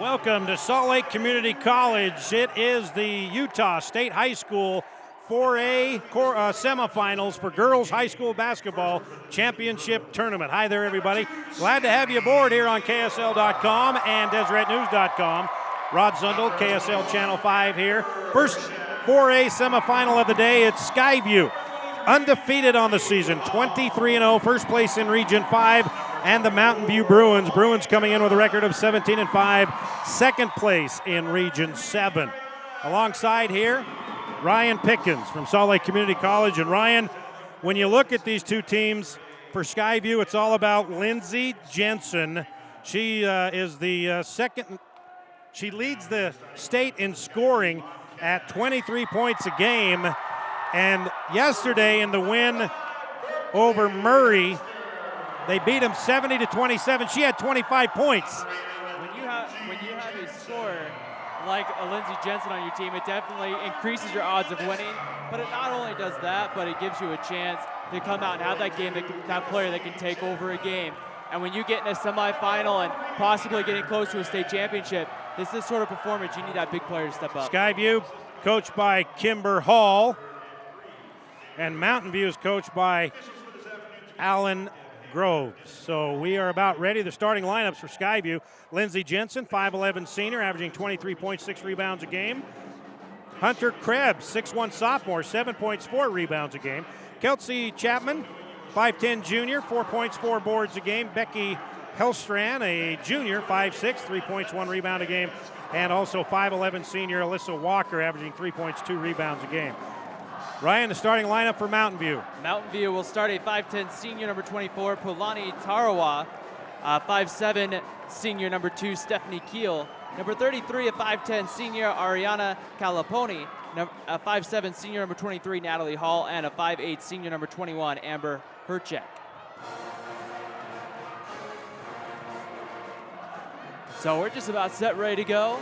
Welcome to Salt Lake Community College. It is the Utah State High School 4A semifinals for girls high school basketball championship tournament. Hi there, everybody. Glad to have you aboard here on KSL.com and DeseretNews.com. Rod Zundel, KSL Channel 5 here. First 4A semifinal of the day, it's Skyview. Undefeated on the season, 23-0, first place in Region 5, and the Mountain View Bruins. Bruins coming in with a record of 17-5, second place in Region 7. Alongside here, Ryan Pickens from Salt Lake Community College. And Ryan, when you look at these two teams, for Skyview, it's all about Lindsay Jensen. She is the second. She leads the state in scoring at 23 points a game. And yesterday in the win over Murray, they beat him 70-27. She had 25 points. When you have a scorer like a Lindsay Jensen on your team, it definitely increases your odds of winning. But it not only does that, but it gives you a chance to come out and have that game, that player that can take over a game. And when you get in a semifinal and possibly getting close to a state championship, this is the sort of performance you need that big player to step up. Skyview, coached by Kimber Hall. And Mountain View is coached by Alan Groves. So we are about ready. The starting lineups for Skyview: Lindsay Jensen, 5'11 senior, averaging 23.6 rebounds a game. Hunter Krebs, 6'1 sophomore, 7 points, 4 rebounds a game. Kelsey Chapman, 5'10 junior, 4 points, 4 boards a game. Becky Hellstrand, a junior, 5'6, 3 points, 1 rebound a game. And also 5'11 senior Alyssa Walker, averaging 3 points, 2 rebounds a game. Ryan, the starting lineup for Mountain View. Mountain View will start a 5'10 senior, number 24, Polani Tarawa. 5'7 senior, number 2, Stephanie Keel. Number 33, a 5'10 senior, Ariana Calaponi. A 5'7 senior, number 23, Natalie Hall. And a 5'8 senior, number 21, Amber Herchek. So we're just about set, ready to go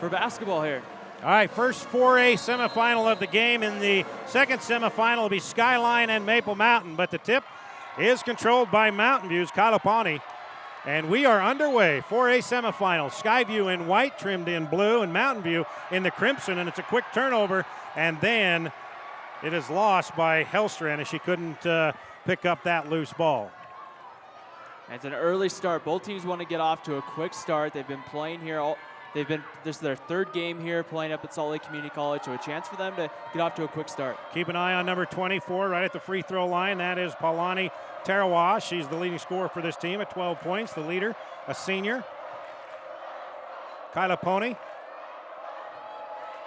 for basketball here. All right, first 4A semifinal of the game. In the second semifinal will be Skyline and Maple Mountain, but the tip is controlled by Mountain View's Kalapani. And we are underway. 4A semifinal. Skyview in white, trimmed in blue, and Mountain View in the crimson, and it's a quick turnover, and then it is lost by Hellstrand as she couldn't pick up that loose ball. It's an early start. Both teams want to get off to a quick start. They've been playing here this is their third game here playing up at Salt Lake Community College, so a chance for them to get off to a quick start. Keep an eye on number 24 right at the free throw line. That is Paulani Tarawa. She's the leading scorer for this team at 12 points. The leader, a senior. Kyla Pony.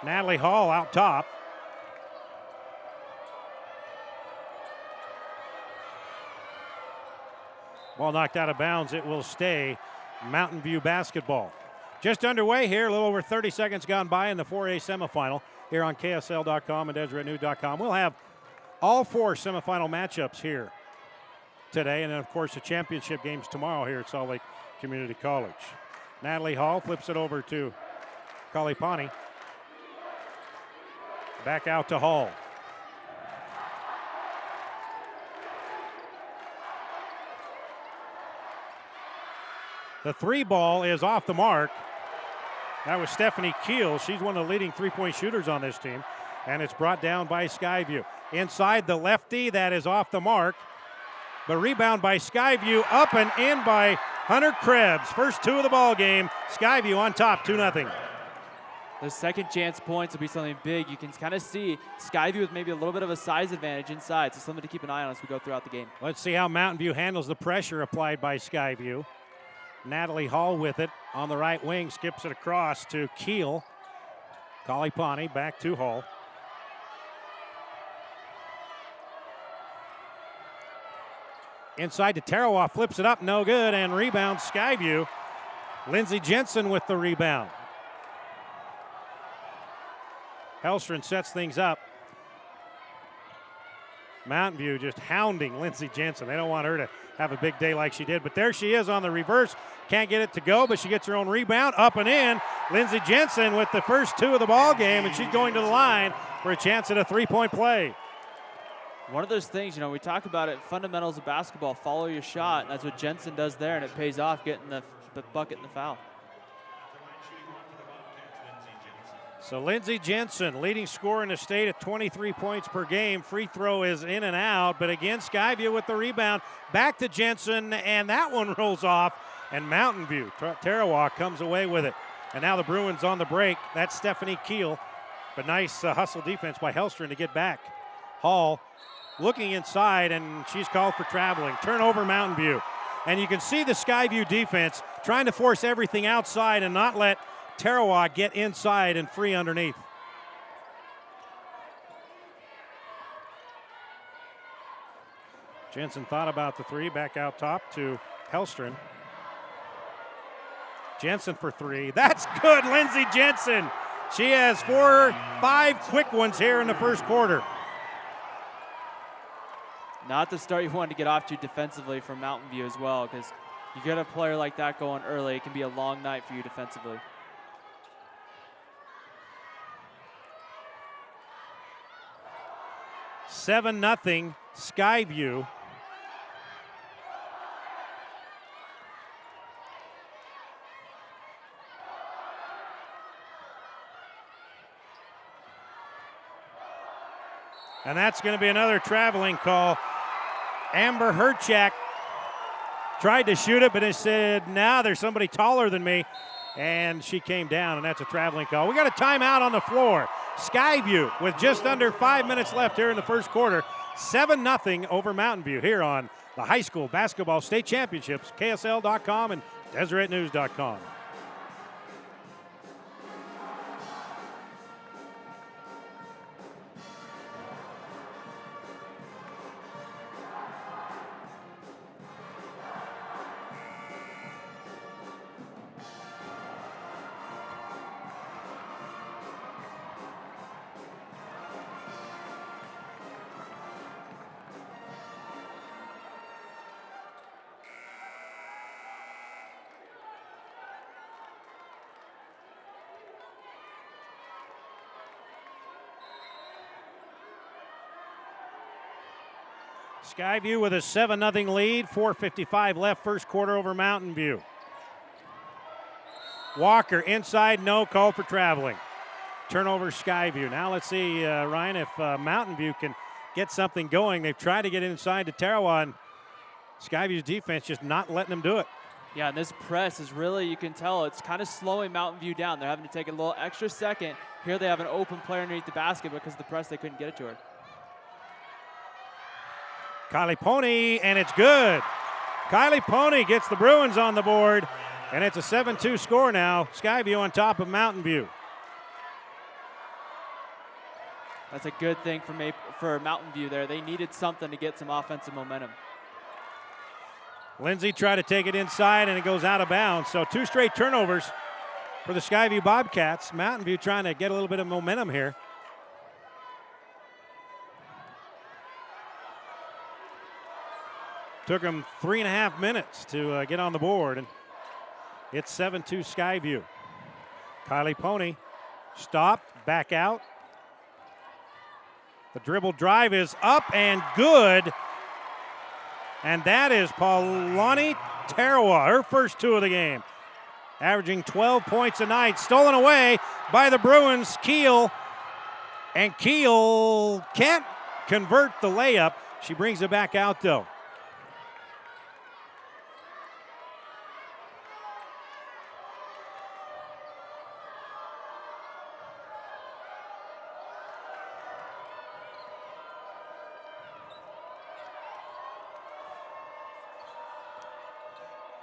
Natalie Hall out top. Ball knocked out of bounds. It will stay Mountain View basketball. Just underway here, a little over 30 seconds gone by in the 4A semifinal here on KSL.com and DeseretNews.com. We'll have all 4 semifinal matchups here today, and then, of course, the championship games tomorrow here at Salt Lake Community College. Natalie Hall flips it over to Kalipani. Back out to Hall. The 3 ball is off the mark. That was Stephanie Keel. She's one of the leading three-point shooters on this team. And it's brought down by Skyview. Inside the lefty, that is off the mark. The rebound by Skyview, up and in by Hunter Krebs. First 2 of the ball game. Skyview on top, 2-0. The second chance points will be something big. You can kind of see Skyview with maybe a little bit of a size advantage inside. So something to keep an eye on as we go throughout the game. Let's see how Mountain View handles the pressure applied by Skyview. Natalie Hall with it on the right wing, skips it across to Keel. Kalipani back to Hall. Inside to Tarawa, flips it up, no good, and rebounds Skyview. Lindsay Jensen with the rebound. Hellstrand sets things up. Mountain View just hounding Lindsay Jensen. They don't want her to have a big day like she did, but there she is on the reverse. Can't get it to go, but she gets her own rebound, up and in. Lindsay Jensen with the first 2 of the ball game, and she's going to the line for a chance at a 3-point play. One of those things, we talk about it, fundamentals of basketball, follow your shot. That's what Jensen does there, and it pays off getting the bucket and the foul. So Lindsey Jensen, leading scorer in the state at 23 points per game. Free throw is in and out, but again, Skyview with the rebound. Back to Jensen, and that one rolls off. And Mountain View, Tarawa comes away with it. And now the Bruins on the break. That's Stephanie Keel. But nice hustle defense by Hellstrom to get back. Hall looking inside, and she's called for traveling. Turnover, Mountain View. And you can see the Skyview defense trying to force everything outside and not let Tarawa get inside and free underneath. Jensen thought about the three, back out top to Hellstrom. Jensen for three. That's good, Lindsey Jensen. She has 5 quick ones here in the first quarter. Not the start you want to get off to defensively from Mountain View as well, because you get a player like that going early, it can be a long night for you defensively. Seven nothing Skyview. And that's going to be another traveling call. Amber Herchak tried to shoot it, but it said, nah, there's somebody taller than me. And she came down, and that's a traveling call. We got a timeout on the floor. Skyview with just under 5 minutes left here in the first quarter. 7-0 over Mountain View here on the High School Basketball State Championships, KSL.com and DeseretNews.com. Skyview with a 7-0 lead, 4:55 left, first quarter over Mountain View. Walker inside, no, call for traveling. Turnover Skyview. Now let's see, Ryan, if Mountain View can get something going. They've tried to get inside to Tarawa, and Skyview's defense just not letting them do it. Yeah, and this press is really, you can tell, it's kind of slowing Mountain View down. They're having to take a little extra second. Here they have an open player underneath the basket because of the press, they couldn't get it to her. Kylie Pony, and it's good. Kylie Pony gets the Bruins on the board, and it's a 7-2 score now. Skyview on top of Mountain View. That's a good thing for Mountain View there. They needed something to get some offensive momentum. Lindsay tried to take it inside, and it goes out of bounds. So 2 straight turnovers for the Skyview Bobcats. Mountain View trying to get a little bit of momentum here. Took them 3.5 minutes to get on the board, and it's 7-2 Skyview. Kylie Pony stopped, back out. The dribble drive is up and good, and that is Paulani Tarawa, her first 2 of the game, averaging 12 points a night. Stolen away by the Bruins, Keel, and Keel can't convert the layup. She brings it back out, though.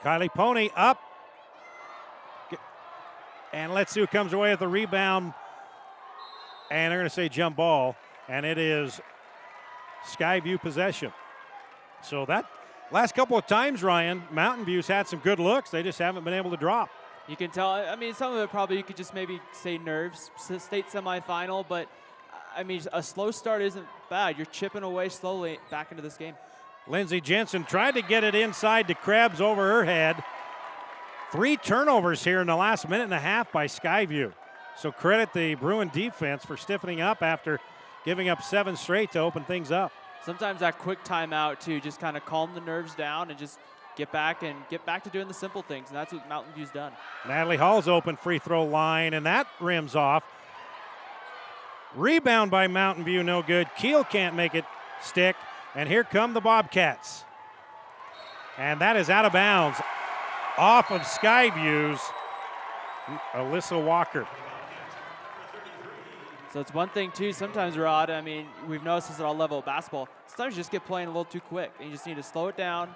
Kylie Pony up. And let's see who comes away with the rebound. And they're going to say jump ball. And it is Skyview possession. So that last couple of times, Ryan, Mountain View's had some good looks. They just haven't been able to drop. You can tell, I mean, some of it probably you could just maybe say nerves, state semifinal, but I mean, a slow start isn't bad. You're chipping away slowly back into this game. Lindsey Jensen tried to get it inside to Krebs over her head. 3 turnovers here in the last minute and a half by Skyview. So credit the Bruin defense for stiffening up after giving up 7 straight to open things up. Sometimes that quick timeout too, just kind of calm the nerves down and just get back to doing the simple things, and that's what Mountain View's done. Natalie Hall's open free throw line, and that rims off. Rebound by Mountain View, no good. Kiel can't make it stick. And here come the Bobcats. And that is out of bounds. Off of Skyview's Alyssa Walker. So it's one thing, too, sometimes, Rod, I mean, we've noticed this at all level of basketball. Sometimes you just get playing a little too quick, and you just need to slow it down.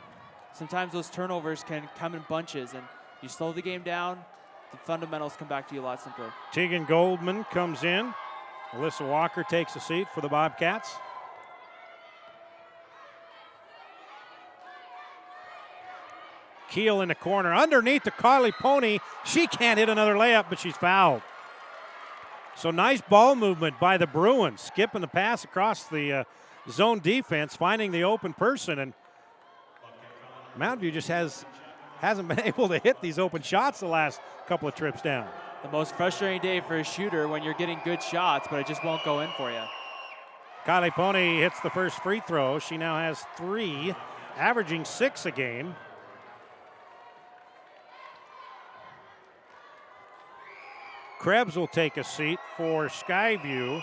Sometimes those turnovers can come in bunches, and you slow the game down, the fundamentals come back to you a lot simpler. Tegan Goldman comes in. Alyssa Walker takes a seat for the Bobcats. Kiel in the corner, underneath the Carly Pony. She can't hit another layup, but she's fouled. So nice ball movement by the Bruins, skipping the pass across the zone defense, finding the open person, and Mountain View just hasn't been able to hit these open shots the last couple of trips down. The most frustrating day for a shooter when you're getting good shots, but it just won't go in for you. Kylie Pony hits the first free throw. She now has 3, averaging 6 a game. Krebs will take a seat for Skyview.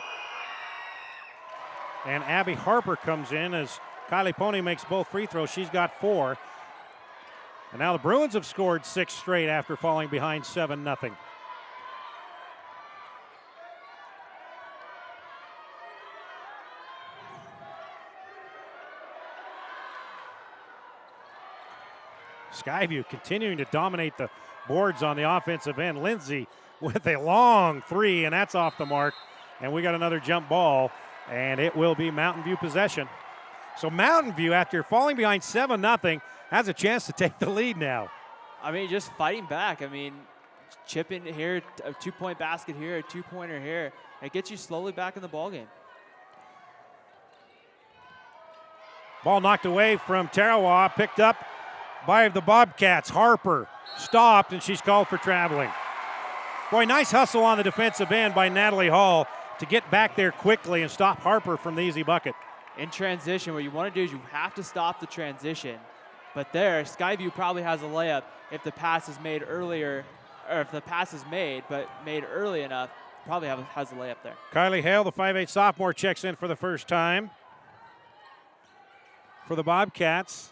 And Abby Harper comes in as Kylie Pony makes both free throws. She's got 4. And now the Bruins have scored 6 straight after falling behind 7-0. Skyview continuing to dominate the boards on the offensive end. Lindsay with a long 3, and that's off the mark. And we got another jump ball, and it will be Mountain View possession. So Mountain View, after falling behind 7-0, has a chance to take the lead now. I mean, just fighting back. I mean, chipping here, a 2-point basket here, a 2-pointer here. It gets you slowly back in the ballgame. Ball knocked away from Tarawa, picked up by the Bobcats. Harper stopped, and she's called for traveling. Boy, nice hustle on the defensive end by Natalie Hall to get back there quickly and stop Harper from the easy bucket. In transition, what you want to do is you have to stop the transition. But there, Skyview probably has a layup if the pass is made earlier, or if the pass is made, but made early enough, probably has a layup there. Kylie Hale, the 5'8" sophomore, checks in for the first time for the Bobcats.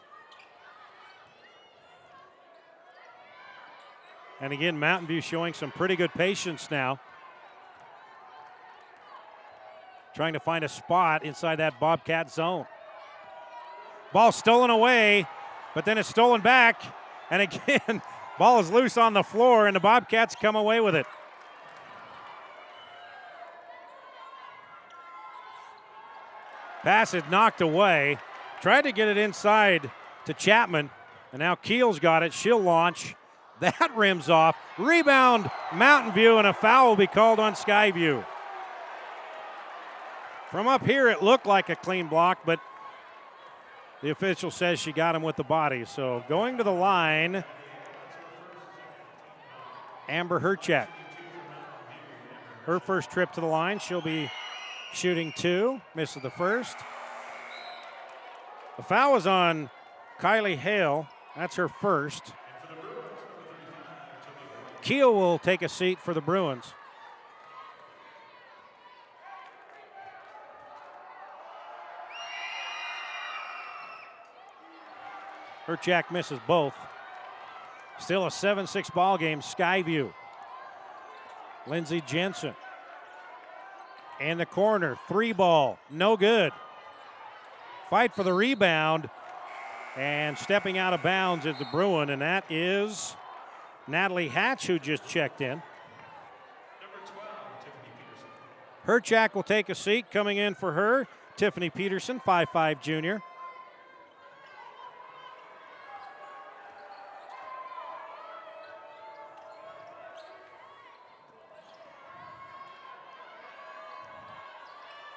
And again, Mountain View showing some pretty good patience now. Trying to find a spot inside that Bobcat zone. Ball stolen away, but then it's stolen back. And again, ball is loose on the floor, and the Bobcats come away with it. Pass is knocked away. Tried to get it inside to Chapman, and now Kiel's got it. She'll launch. That rims off. Rebound, Mountain View, and a foul will be called on Skyview. From up here, it looked like a clean block, but the official says she got him with the body. So going to the line, Amber Herchak. Her first trip to the line, she'll be shooting 2, misses the first. The foul was on Kylie Hale. That's her first. Kiel will take a seat for the Bruins. Herchak misses both. Still a 7-6 ball game. Skyview. Lindsey Jensen. In the corner. 3 ball. No good. Fight for the rebound. And stepping out of bounds is the Bruin, and that is Natalie Hatch, who just checked in. Herchak will take a seat. Coming in for her, Tiffany Peterson, 5'5" junior.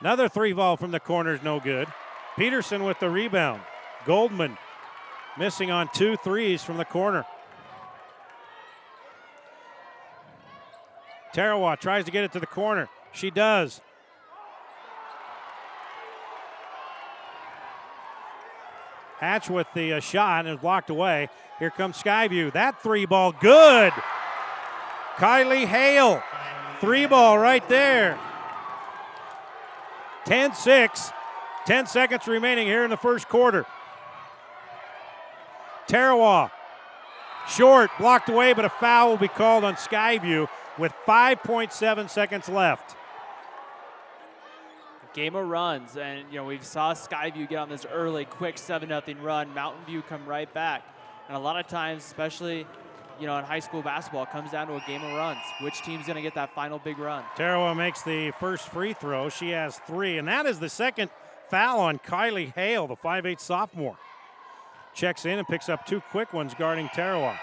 Another 3 ball from the corner is no good. Peterson with the rebound. Goldman missing on 2 threes from the corner. Tarawa tries to get it to the corner. She does. Hatch with the shot and is blocked away. Here comes Skyview. That 3 ball, good. Kylie Hale, 3 ball right there. 10-6. 10 seconds remaining here in the first quarter. Tarawa, short, blocked away, but a foul will be called on Skyview with 5.7 seconds left. Game of runs, and we saw Skyview get on this early, quick 7-0 run. Mountain View come right back, and a lot of times, especially in high school basketball, it comes down to a game of runs. Which team's going to get that final big run? Tarawa makes the first free throw. She has 3, and that is the second foul on Kylie Hale, the 5'8 sophomore. Checks in and picks up 2 quick ones guarding Tarawa.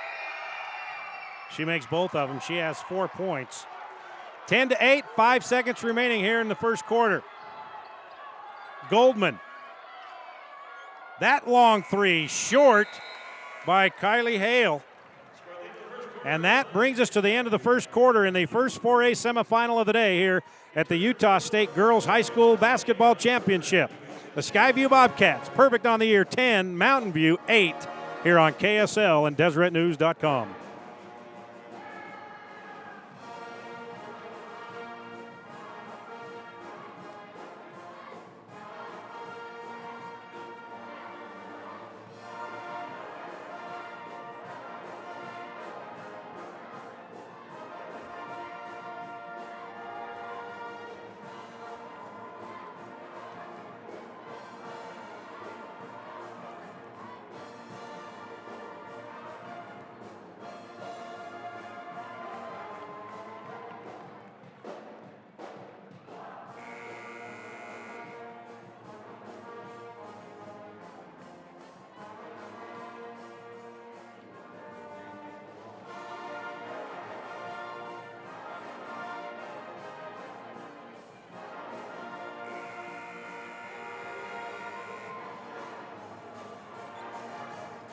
She makes both of them. She has 4 points. 10-8, 5 seconds remaining here in the first quarter. Goldman. That long 3 short by Kylie Hale. And that brings us to the end of the first quarter in the first 4A semifinal of the day here at the Utah State Girls High School Basketball Championship. The Skyview Bobcats, perfect on the year 10, Mountain View 8, here on KSL and DeseretNews.com.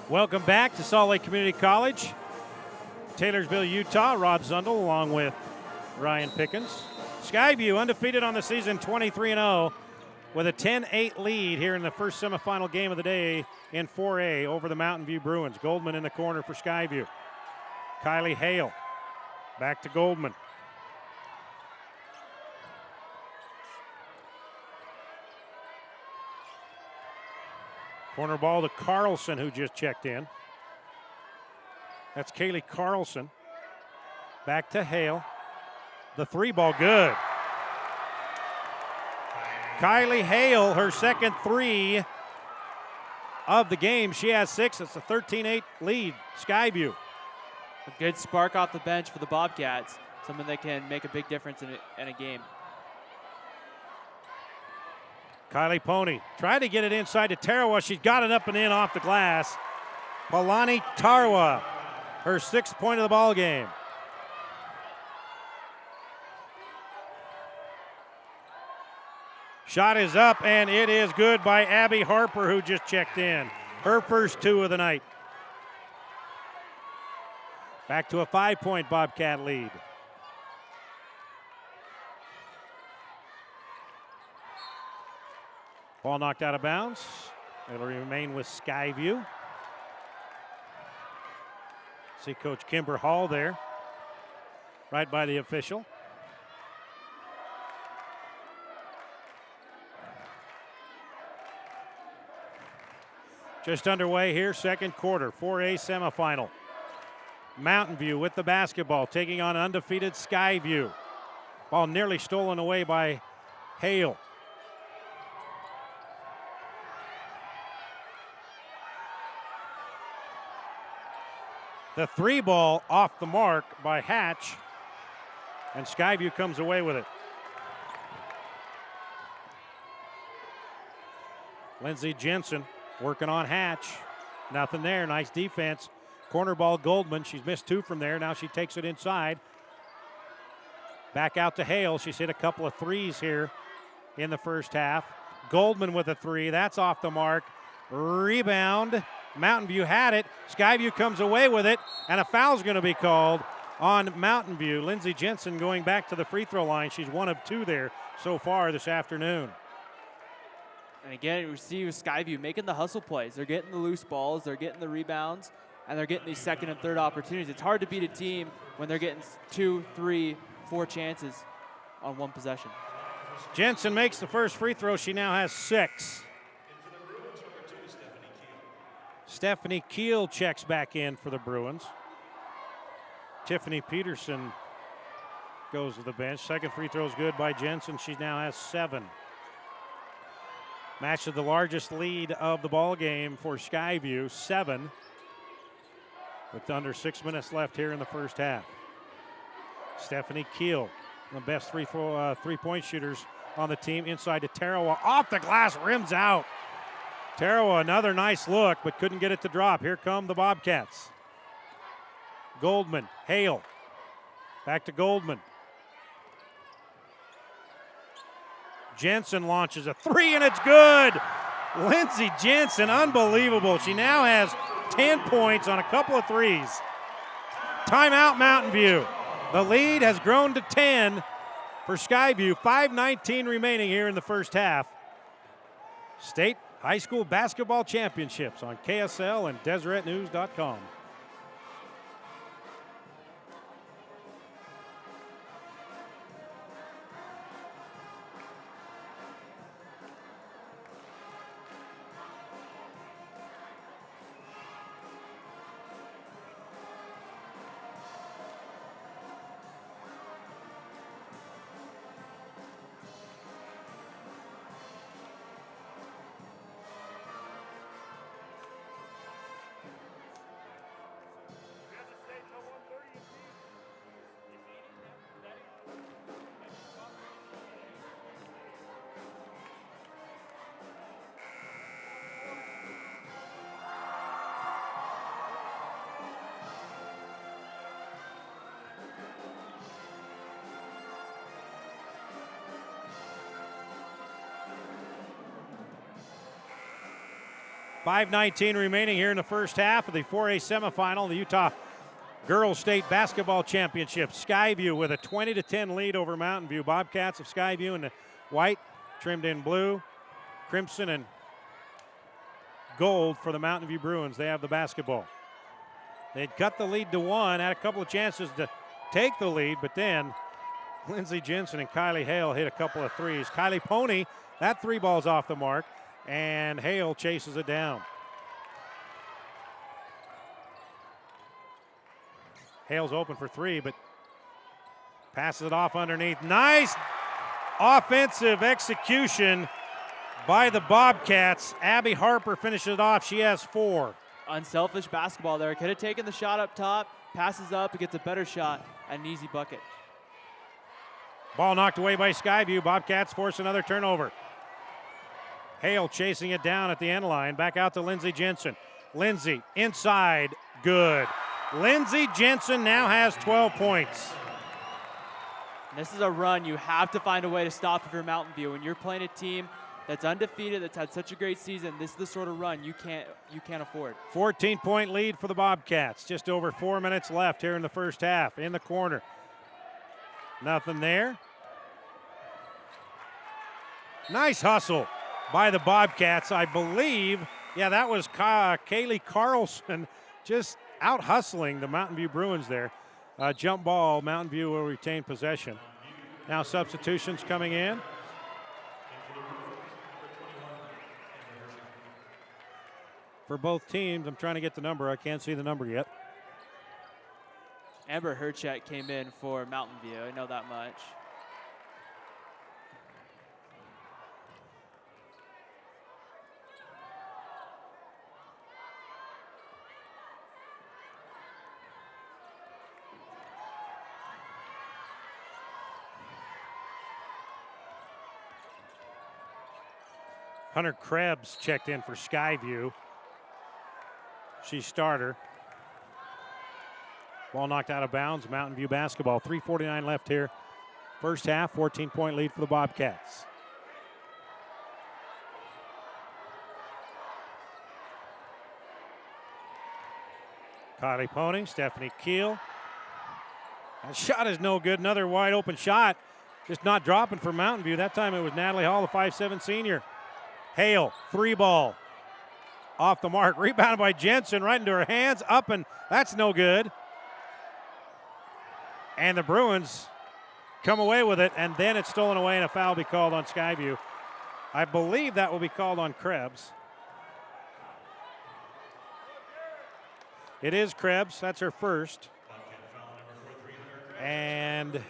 Welcome back to Salt Lake Community College. Taylorsville, Utah. Rod Zundel along with Ryan Pickens. Skyview undefeated on the season, 23-0, with a 10-8 lead here in the first semifinal game of the day in 4A over the Mountain View Bruins. Goldman in the corner for Skyview. Kylie Hale back to Goldman. Corner ball to Carlson, who just checked in. That's Kaylee Carlson. Back to Hale. The 3 ball, good. Kylie Hale, her second 3 of the game. She has 6. It's a 13-8 lead. Skyview. A good spark off the bench for the Bobcats. Something that can make a big difference in a game. Kylie Pony tried to get it inside to Tarawa. She's got it up and in off the glass. Palani Tarawa, her 6th point of the ball game. Shot is up, and it is good by Abby Harper, who just checked in. Her first 2 of the night. Back to a 5-point Bobcat lead. Ball knocked out of bounds. It'll remain with Skyview. See Coach Kimber Hall there, right by the official. Just underway here, second quarter, 4A semifinal. Mountain View with the basketball, taking on undefeated Skyview. Ball nearly stolen away by Hale. The 3 ball off the mark by Hatch, and Skyview comes away with it. Lindsey Jensen working on Hatch. Nothing there, nice defense. Corner ball Goldman, she's missed 2 from there. Now she takes it inside. Back out to Hale. She's hit a couple of 3s here in the first half. Goldman with a 3, that's off the mark. Rebound. Mountain View had it. Skyview comes away with it, and a foul's going to be called on Mountain View. Lindsey Jensen going back to the free throw line. She's 1 of 2 there so far this afternoon. And again, you see with Skyview making the hustle plays. They're getting the loose balls, they're getting the rebounds, and they're getting these second and third opportunities. It's hard to beat a team when they're getting 2, 3, 4 chances on one possession. Jensen makes the first free throw. She now has 6. Stephanie Keel checks back in for the Bruins. Tiffany Peterson goes to the bench. Second free throw is good by Jensen. She now has 7. Match of the largest lead of the ball game for Skyview, 7, with under 6 minutes left here in the first half. Stephanie Keel, the best three-point shooters on the team, inside to Tarawa, off the glass, rims out. Tarawa, another nice look, but couldn't get it to drop. Here come the Bobcats. Goldman, Hale, back to Goldman. Jensen launches a 3, and it's good. Lindsey Jensen, unbelievable. She now has 10 points on a couple of threes. Timeout, Mountain View. The lead has grown to 10 for Skyview. 5:19 remaining here in the first half. State High School Basketball Championships on KSL and DeseretNews.com. .519 remaining here in the first half of the 4A semifinal, the Utah Girls State Basketball Championship. Skyview with a 20-10 lead over Mountain View. Bobcats of Skyview in the white, trimmed in blue, crimson, and gold for the Mountain View Bruins. They have the basketball. They'd cut the lead to 1, had a couple of chances to take the lead, but then Lindsey Jensen and Kylie Hale hit a couple of threes. Kylie Pony, that 3 ball's off the mark, and Hale chases it down. Hale's open for 3, but passes it off underneath. Nice offensive execution by the Bobcats. Abby Harper finishes it off. She has 4. Unselfish basketball there. Could have taken the shot up top, passes up, and gets a better shot, and an easy bucket. Ball knocked away by Skyview. Bobcats force another turnover. Hale chasing it down at the end line. Back out to Lindsey Jensen. Lindsey inside, good. Lindsey Jensen now has 12 points. This is a run you have to find a way to stop if you're Mountain View. When you're playing a team that's undefeated, that's had such a great season, this is the sort of run you can't afford. 14-point lead for the Bobcats. Just over 4 minutes left here in the first half. In the corner. Nothing there. Nice hustle by the Bobcats, I believe. Yeah, that was Kaylee Carlson just out hustling the Mountain View Bruins there. Jump ball, Mountain View will retain possession. Now substitutions coming in. For both teams, I'm trying to get the number. I can't see the number yet. Amber Herchek came in for Mountain View, I know that much. Hunter Krebs checked in for Skyview. She's starter. Ball knocked out of bounds. Mountain View basketball. 3:49 left here. First half, 14-point lead for the Bobcats. Kylie Pony, Stephanie Keel. That shot is no good. Another wide open shot. Just not dropping for Mountain View. That time it was Natalie Hall, the 5'7" senior. Hale, 3 ball. Off the mark. Rebounded by Jensen right into her hands. Up, and that's no good. And the Bruins come away with it, and then it's stolen away and a foul be called on Skyview. I believe that will be called on Krebs. It is Krebs. That's her first. And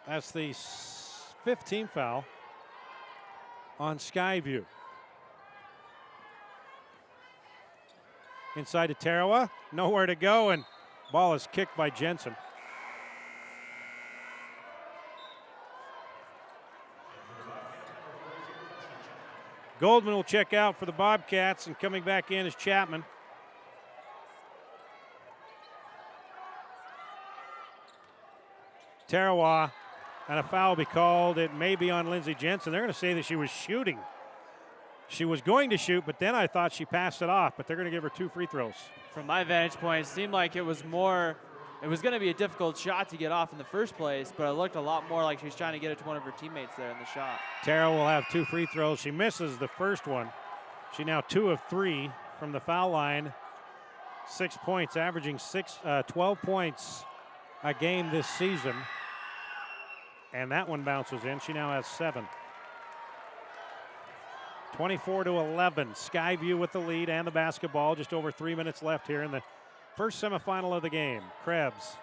that's the 15th foul on Skyview. Inside to Tarawa. Nowhere to go, and ball is kicked by Jensen. Goldman will check out for the Bobcats, and coming back in is Chapman. Tarawa, and a foul will be called. It may be on Lindsey Jensen. They're going to say that she was shooting. She was going to shoot, but then I thought she passed it off, but they're going to give her 2 free throws. From my vantage point, it seemed like it was going to be a difficult shot to get off in the first place, but it looked a lot more like she was trying to get it to one of her teammates there in the shot. Tara will have 2 free throws. She misses the first one. She now 2 of 3 from the foul line. 6 points, averaging 12 points a game this season. And that one bounces in. She now has 7. 24-11. Skyview with the lead and the basketball. Just over 3 minutes left here in the first semifinal of the game. Krebs.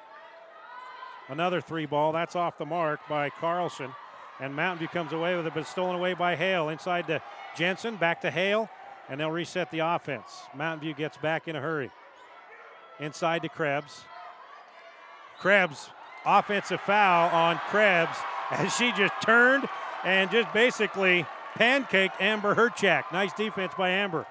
Another 3 ball. That's off the mark by Carlson. And Mountain View comes away with it, but stolen away by Hale. Inside to Jensen. Back to Hale. And they'll reset the offense. Mountain View gets back in a hurry. Inside to Krebs. Krebs. Offensive foul on Krebs as she just turned and just basically pancaked Amber Herchak. Nice defense by Amber.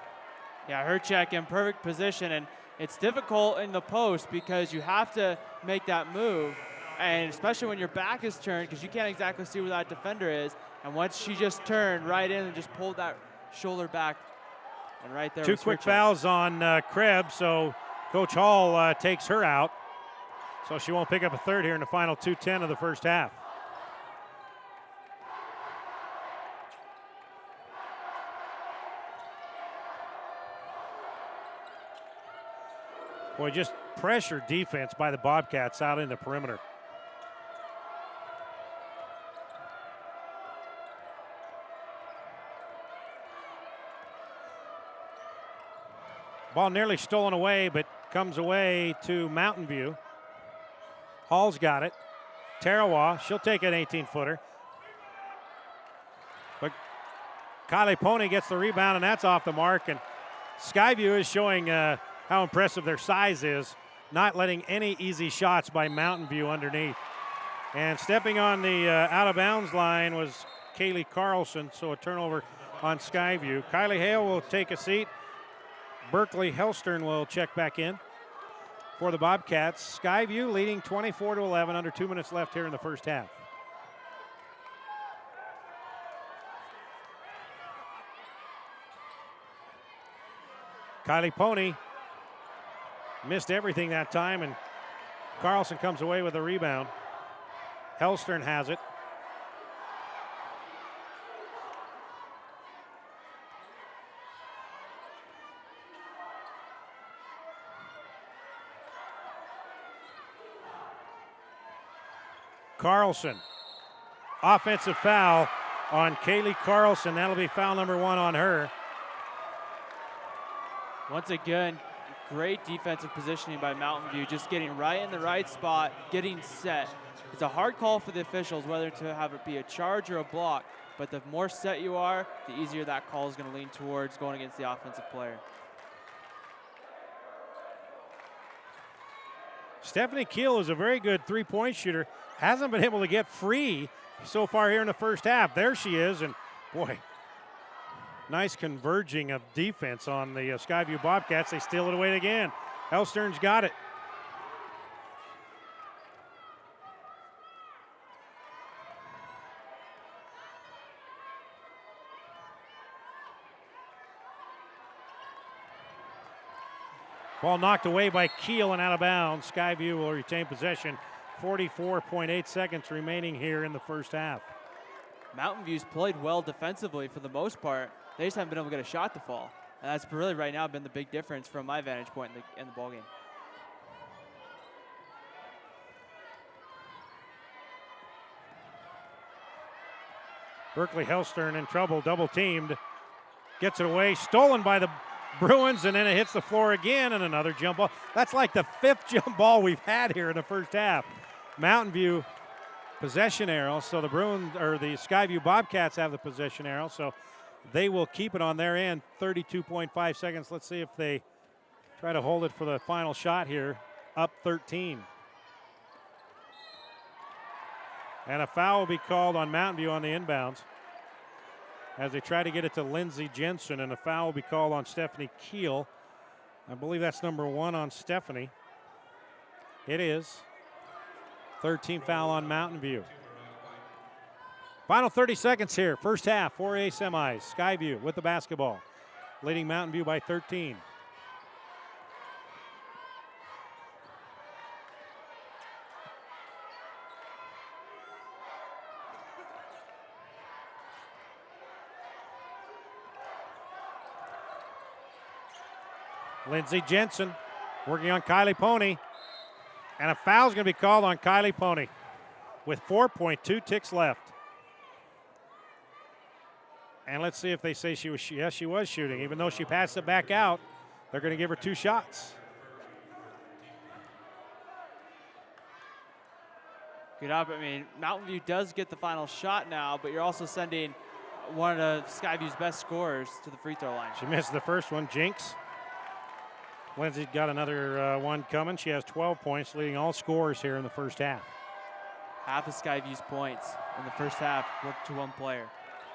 Yeah, Herchak in perfect position, and it's difficult in the post because you have to make that move, and especially when your back is turned because you can't exactly see where that defender is. And once she just turned right in and just pulled that shoulder back, and right there 2 quick fouls on Krebs, so Coach Hall takes her out. So she won't pick up a third here in the final 2:10 of the first half. Boy, just pressure defense by the Bobcats out in the perimeter. Ball nearly stolen away, but comes away to Mountain View. Hall's got it. Tarawa, she'll take an 18-footer. But Kylie Pony gets the rebound, and that's off the mark. And Skyview is showing how impressive their size is, not letting any easy shots by Mountain View underneath. And stepping on the out-of-bounds line was Kaylee Carlson, so a turnover on Skyview. Kylie Hale will take a seat. Berkeley Hellstern will check back in for the Bobcats. Skyview leading 24-11, under 2 minutes left here in the first half. Kylie Pony missed everything that time, and Carlson comes away with a rebound. Hellstern has it. Carlson, offensive foul on Kaylee Carlson. That'll be foul number 1 on her. Once again, great defensive positioning by Mountain View, just getting right in the right spot, getting set. It's a hard call for the officials whether to have it be a charge or a block, but the more set you are, the easier that call is going to lean towards going against the offensive player. Stephanie Keel is a very good three-point shooter. Hasn't been able to get free so far here in the first half. There she is, and boy, nice converging of defense on the Skyview Bobcats. They steal it away again. Hellstern's got it. Ball knocked away by Keel and out of bounds. Skyview will retain possession. 44.8 seconds remaining here in the first half. Mountain View's played well defensively for the most part. They just haven't been able to get a shot to fall. And that's really right now been the big difference from my vantage point in the ballgame. Berkeley Hellstern in trouble, double teamed. Gets it away, stolen by the Bruins, and then it hits the floor again, and another jump ball. That's like the 5th jump ball we've had here in the first half. Mountain View possession arrow, so the Bruins or the Skyview Bobcats have the possession arrow, so they will keep it on their end. 32.5 seconds. Let's see if they try to hold it for the final shot here. Up 13. And a foul will be called on Mountain View on the inbounds as they try to get it to Lindsey Jensen, and a foul will be called on Stephanie Keel. I believe that's number 1 on Stephanie. It is. 13 foul on Mountain View. Final 30 seconds here. First half, 4A semis. Skyview with the basketball, leading Mountain View by 13. Lindsey Jensen working on Kylie Pony. And a foul's going to be called on Kylie Pony with 4.2 ticks left. And let's see if they say she was shooting. Even though she passed it back out, they're going to give her 2 shots. Good up. I mean, Mountain View does get the final shot now, but you're also sending one of Skyview's best scorers to the free throw line. She missed the first one, Jinx. Lindsay got another one coming. She has 12 points, leading all scorers here in the first half. Half of Skyview's points in the first half went to one player.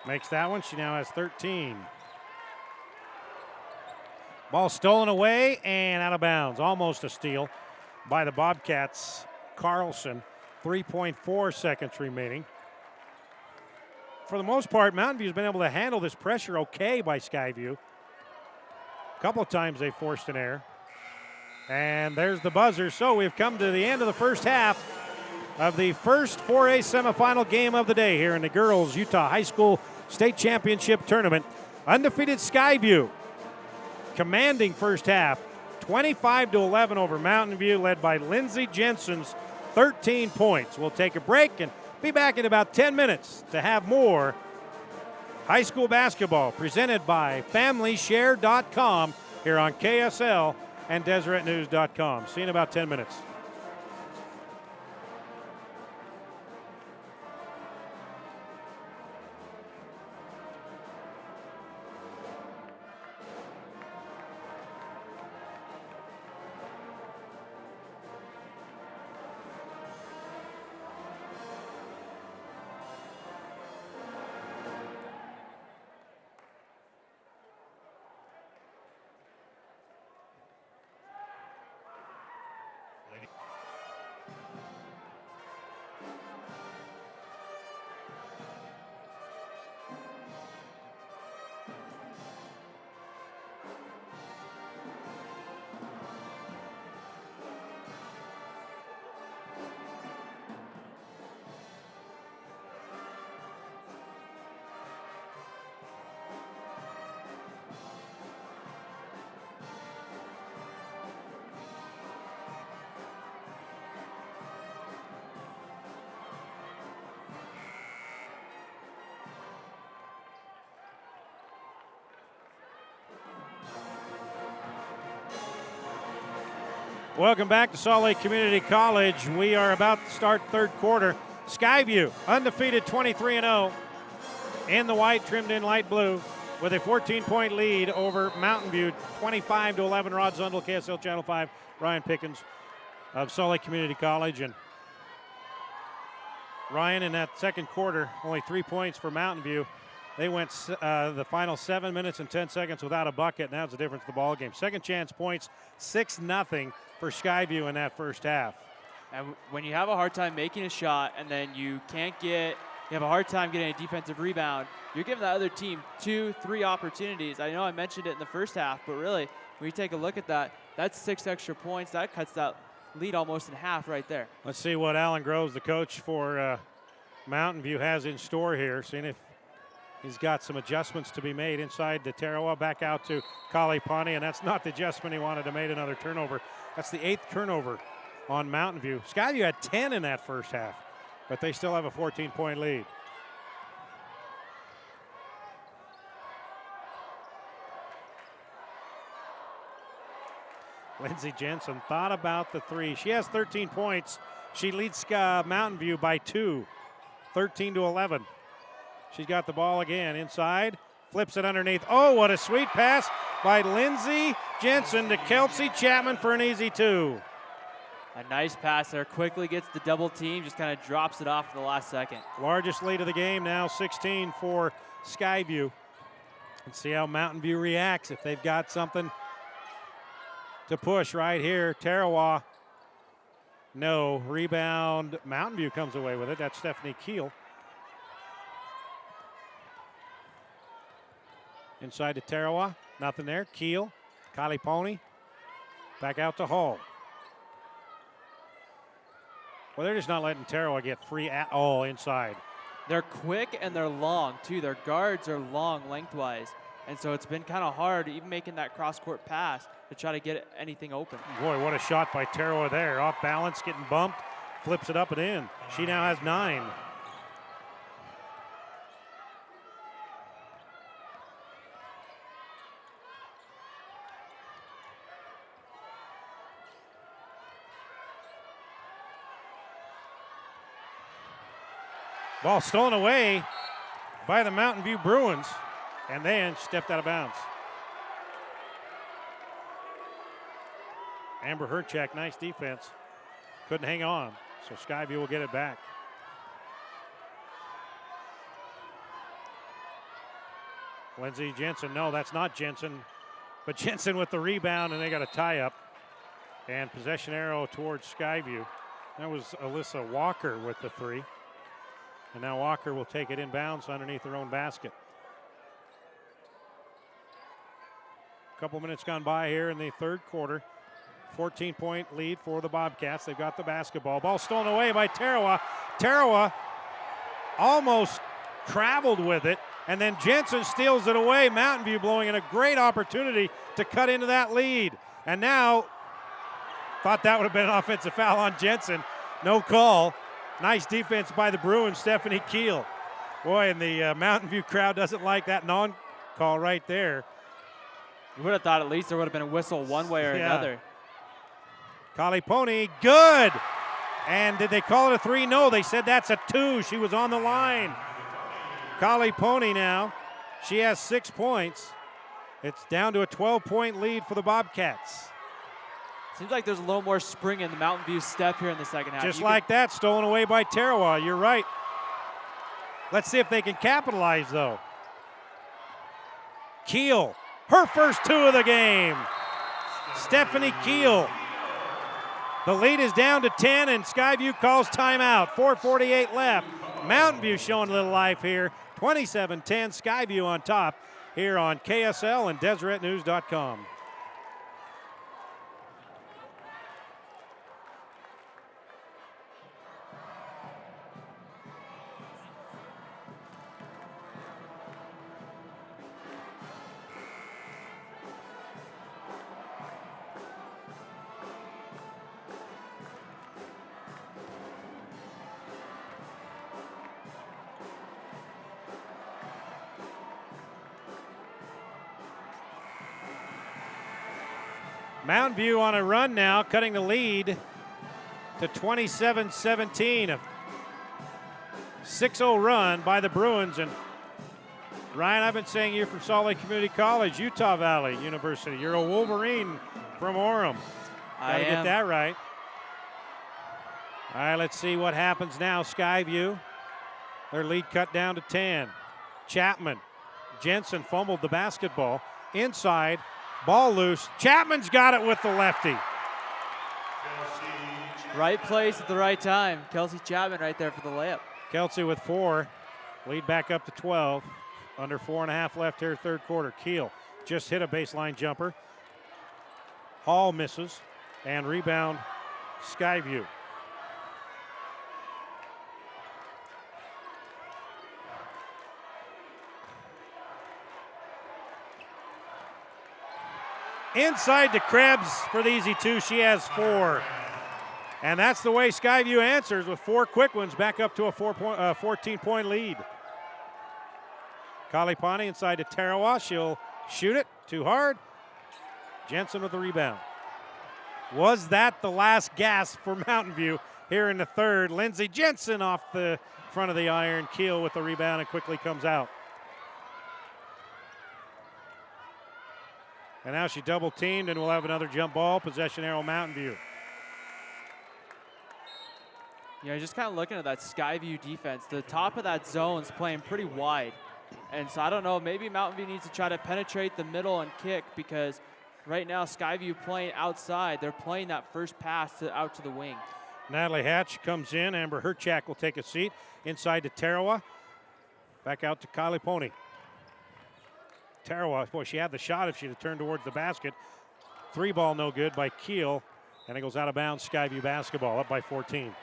Makes that one. She now has 13. Ball stolen away and out of bounds. Almost a steal by the Bobcats. Carlson. 3.4 seconds remaining. For the most part, Mountain View's been able to handle this pressure okay by Skyview. A couple of times they forced an error. And there's the buzzer. So we've come to the end of the first half of the first 4A semifinal game of the day here in the girls Utah High School State Championship Tournament. Undefeated Skyview commanding first half, 25-11 over Mountain View, led by Lindsey Jensen's 13 points. We'll take a break and be back in about 10 minutes to have more high school basketball presented by FamilyShare.com here on KSL and DeseretNews.com. See you in about 10 minutes. Welcome back to Salt Lake Community College. We are about to start third quarter. Skyview, undefeated 23-0 in the white, trimmed in light blue, with a 14-point lead over Mountain View, 25-11. Rod Zundel, KSL Channel 5, Ryan Pickens of Salt Lake Community College. And Ryan, in that second quarter, only 3 points for Mountain View. They went the final 7 minutes and 10 seconds without a bucket, and that's the difference in the ball game. Second chance points, 6-0 for Skyview in that first half. And when you have a hard time making a shot and then you have a hard time getting a defensive rebound, you're giving that other team 2-3 opportunities. I know I mentioned it in the first half, but really, when you take a look at that, that's 6 extra points. That cuts that lead almost in half right there. Let's see what Alan Groves, the coach for Mountain View, has in store here, seeing if he's got some adjustments to be made inside the Tarawa, back out to Kalipani, and that's not the adjustment he wanted to make, another turnover. That's the 8th turnover on Mountain View. Skyview had 10 in that first half, but they still have a 14-point lead. Lindsey Jensen thought about the three. She has 13 points. She leads Mountain View by 2, 13-11. She's got the ball again inside, flips it underneath. Oh, what a sweet pass by Lindsey Jensen to Kelsey Chapman for an easy 2. A nice pass there, quickly gets the double team, just kind of drops it off for the last second. Largest lead of the game now, 16 for Skyview. And see how Mountain View reacts if they've got something to push right here. Tarawa, no. Rebound, Mountain View comes away with it. That's Stephanie Keel. Inside to Tarawa, nothing there. Keel, Kylie Pony, back out to Hall. Well, they're just not letting Tarawa get free at all inside. They're quick and they're long, too. Their guards are long lengthwise. And so it's been kind of hard, even making that cross-court pass, to try to get anything open. Boy, what a shot by Tarawa there. Off balance, getting bumped, flips it up and in. She now has 9. Ball stolen away by the Mountain View Bruins, and then stepped out of bounds. Amber Herchak, nice defense. Couldn't hang on, so Skyview will get it back. Lindsey Jensen, no, that's not Jensen, but Jensen with the rebound, and they got a tie-up. And possession arrow towards Skyview. That was Alyssa Walker with the 3. And now Walker will take it inbounds underneath her own basket. A couple minutes gone by here in the third quarter. 14-point lead for the Bobcats. They've got the basketball. Ball stolen away by Tarawa. Tarawa almost traveled with it, and then Jensen steals it away. Mountain View blowing in a great opportunity to cut into that lead. And now, thought that would have been an offensive foul on Jensen. No call. Nice defense by the Bruins, Stephanie Keel. Boy, and the Mountain View crowd doesn't like that non-call right there. You would have thought at least there would have been a whistle one way or another. Kylie Pony, good. And did they call it a 3? No, they said that's a 2. She was on the line. Kylie Pony now, she has 6 points. It's down to a 12-point lead for the Bobcats. Seems like there's a little more spring in the Mountain View step here in the second half. Just like that, stolen away by Tarawa. You're right. Let's see if they can capitalize, though. Keel, her first 2 of the game. Stephanie Keel. The lead is down to 10, and Skyview calls timeout. 4:48 left. Mountain View showing a little life here. 27-10, Skyview on top here on KSL and DeseretNews.com. Mountain View on a run now, cutting the lead to 27-17. A 6-0 run by the Bruins. And Ryan, I've been saying you're from Salt Lake Community College, Utah Valley University. You're a Wolverine from Orem. Gotta get that right. All right, let's see what happens now. Skyview, their lead cut down to 10. Chapman, Jensen fumbled the basketball. Inside, ball loose. Chapman's got it with the lefty. Right place at the right time. Kelsey Chapman right there for the layup. Kelsey with 4. Lead back up to 12. Under 4.5 left here, third quarter. Keel just hit a baseline jumper. Hall misses. And rebound, Skyview. Inside to Krebs for the easy 2. She has 4. And that's the way Skyview answers with 4 quick ones, back up to a 14-point lead. Kalipani inside to Tarawa. She'll shoot it. Too hard. Jensen with the rebound. Was that the last gasp for Mountain View here in the third? Lindsey Jensen off the front of the iron. Keel with the rebound and quickly comes out. And now she double teamed, and we'll have another jump ball. Possession arrow, Mountain View. Yeah, just kind of looking at that Skyview defense. The top of that zone's playing pretty wide. And so I don't know, maybe Mountain View needs to try to penetrate the middle and kick, because right now Skyview playing outside. They're playing that first pass out to the wing. Natalie Hatch comes in. Amber Herchak will take a seat. Inside to Tarawa. Back out to Kylie Pony. Tarawa, boy, she had the shot if she'd have turned towards the basket. 3 ball no good by Keel, and it goes out of bounds. Skyview basketball up by 14.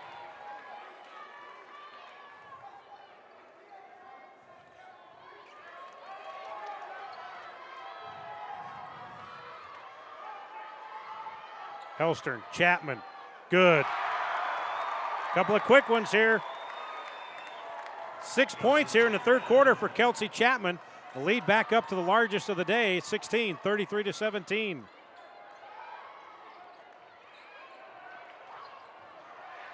Helstern, Chapman, good. Couple of quick ones here. 6 points here in the third quarter for Kelsey Chapman. The lead back up to the largest of the day, 16, 33-17.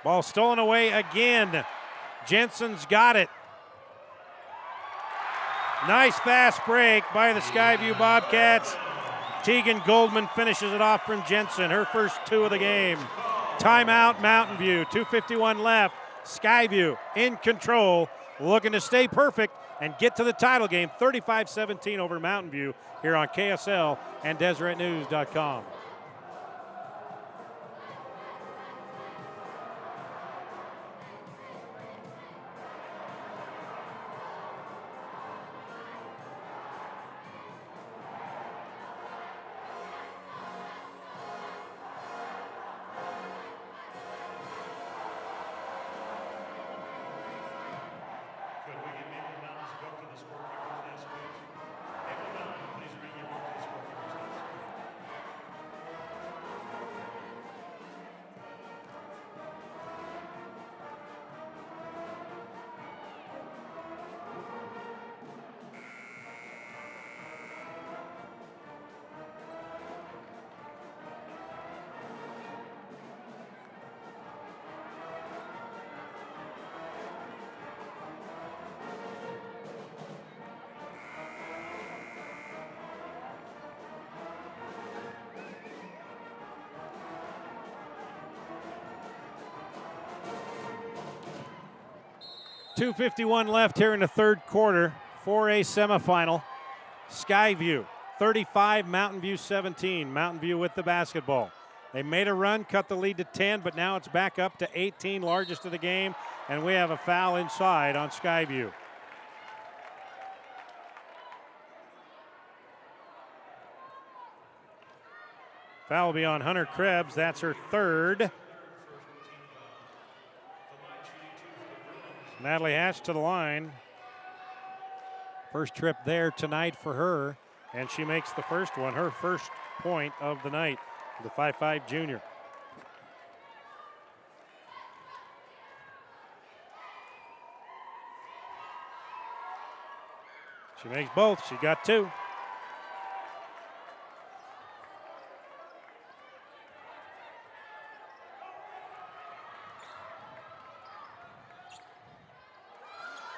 Ball stolen away again. Jensen's got it. Nice fast break by the Skyview Bobcats. Tegan Goldman finishes it off from Jensen, her first 2 of the game. Timeout, Mountain View, 2:51 left. Skyview in control, looking to stay perfect and get to the title game, 35-17 over Mountain View here on KSL and DeseretNews.com. .251 left here in the third quarter. 4A semifinal. Skyview 35, Mountain View 17. Mountain View with the basketball. They made a run, cut the lead to 10, but now it's back up to 18, largest of the game, and we have a foul inside on Skyview. Foul will be on Hunter Krebs. That's her third. Natalie Hatch to the line. First trip there tonight for her, and she makes the first one, her first point of the night, the 5'5" junior. She makes both. She got 2.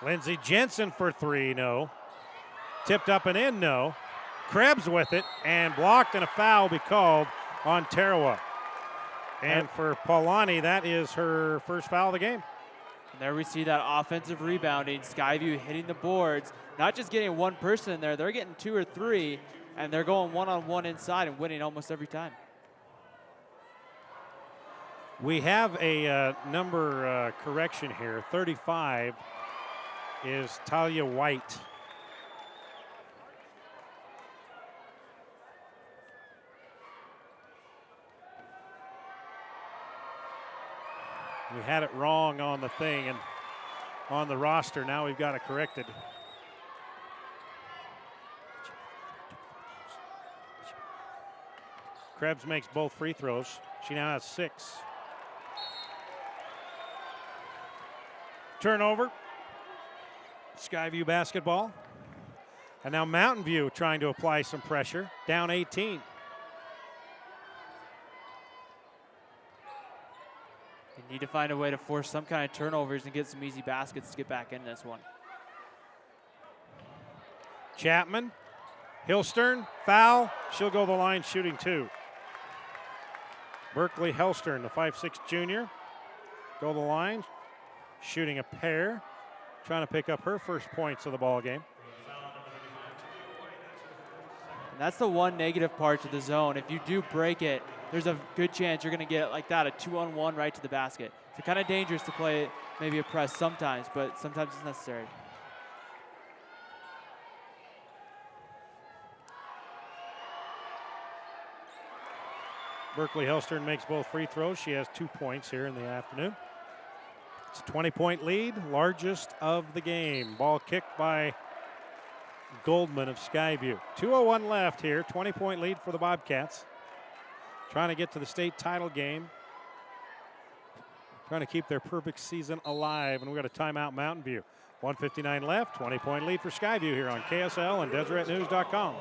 Lindsey Jensen for 3, no. Tipped up and in, no. Krebs with it, and blocked, and a foul will be called on Tarawa. And for Paulani, that is her first foul of the game. And there we see that offensive rebounding. Skyview hitting the boards, not just getting one person in there, they're getting 2 or 3, and they're going one-on-one inside and winning almost every time. We have a number correction here. 35 is Talia White. We had it wrong on the thing and on the roster. Now we've got it corrected. Krebs makes both free throws. She now has 6. Turnover. Skyview basketball. And now Mountain View trying to apply some pressure. Down 18. Need to find a way to force some kind of turnovers and get some easy baskets to get back in this one. Chapman, Hillstern, foul. She'll go to the line shooting 2. Berkeley Hellstern, the 5'6" junior, go to the line, shooting a pair, trying to pick up her first points of the ball game. And that's the one negative part to the zone. If you do break it, there's a good chance you're going to get like that, a 2-on-1 right to the basket. It's kind of dangerous to play maybe a press sometimes, but sometimes it's necessary. Berkeley Hellstern makes both free throws. She has 2 points here in the afternoon. It's a 20-point lead, largest of the game. Ball kicked by Goldman of Skyview. 2:01 left here, 20-point lead for the Bobcats. Trying to get to the state title game. Trying to keep their perfect season alive, and we've got a timeout Mountain View. 1:59 left, 20-point lead for Skyview here on KSL and DeseretNews.com.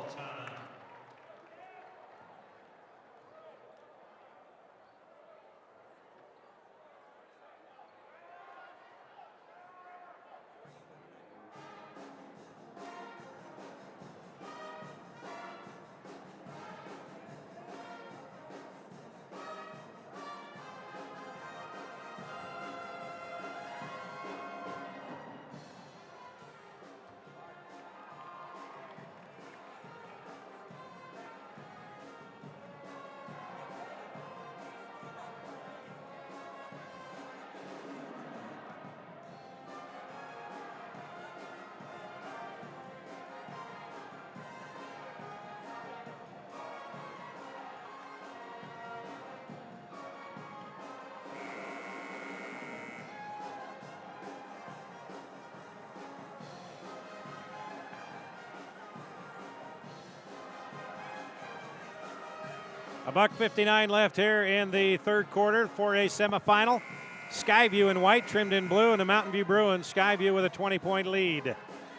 $1:59 left here in the third quarter, 4A semifinal. Skyview in white, trimmed in blue, and the Mountain View Bruins. Skyview with a 20-point lead.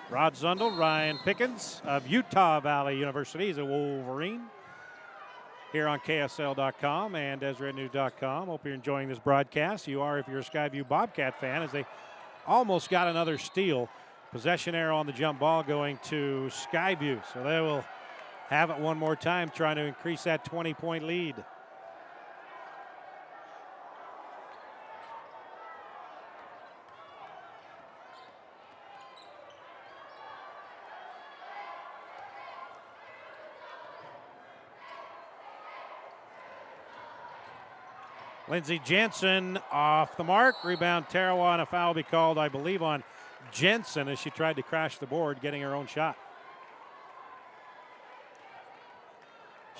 Rod Zundel, Ryan Pickens of Utah Valley University. He's a Wolverine. Here on KSL.com and DeseretNews.com. Hope you're enjoying this broadcast. You are if you're a Skyview Bobcat fan, as they almost got another steal. Possession arrow on the jump ball going to Skyview. So they will have it one more time, trying to increase that 20-point lead. Lindsey Jensen off the mark. Rebound Tarawa, and a foul will be called, I believe, on Jensen as she tried to crash the board, getting her own shot.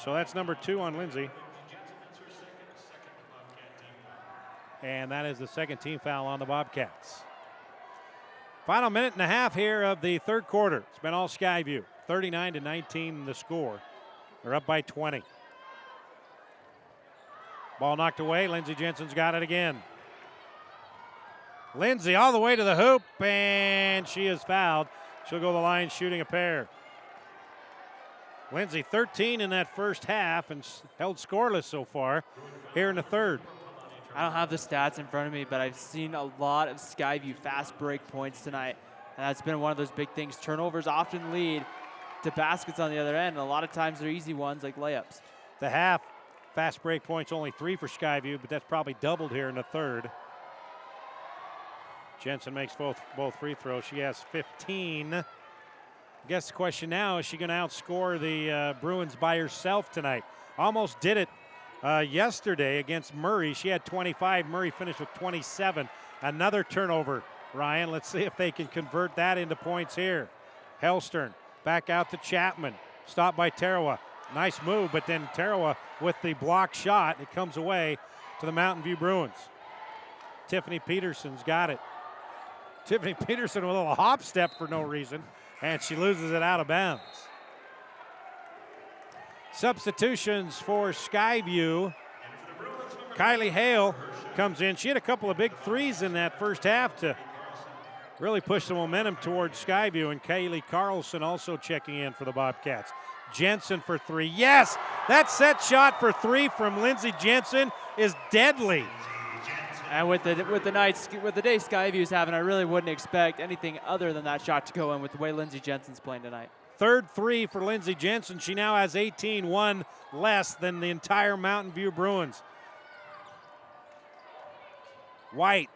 So that's number 2 on Lindsay. And that is the second team foul on the Bobcats. Final minute and a half here of the third quarter. It's been all Skyview. 39-19 the score. They're up by 20. Ball knocked away. Lindsey Jensen's got it again. Lindsey all the way to the hoop, and she is fouled. She'll go to the line shooting a pair. Lindsey 13 in that first half and held scoreless so far here in the third. I don't have the stats in front of me, but I've seen a lot of Skyview fast break points tonight, and that's been one of those big things. Turnovers often lead to baskets on the other end, and a lot of times they're easy ones like layups. The half fast break points only 3 for Skyview, but that's probably doubled here in the third. Jensen makes both free throws. She has 15. I guess the question now, is she going to outscore the Bruins by herself tonight? Almost did it yesterday against Murray. She had 25. Murray finished with 27. Another turnover, Ryan. Let's see if they can convert that into points here. Hellstern back out to Chapman. Stopped by Tarawa. Nice move, but then Tarawa with the block shot. It comes away to the Mountain View Bruins. Tiffany Peterson's got it. Tiffany Peterson with a little hop step for no reason, and she loses it out of bounds. Substitutions for Skyview. Kylie Hale comes in. She had a couple of big threes in that first half to really push the momentum towards Skyview, and Kaylee Carlson also checking in for the Bobcats. Jensen for 3. Yes, that set shot for 3 from Lindsey Jensen is deadly. And with the day Skyview's having, I really wouldn't expect anything other than that shot to go in with the way Lindsey Jensen's playing tonight. Third three for Lindsey Jensen. She now has 18, one less than the entire Mountain View Bruins. White,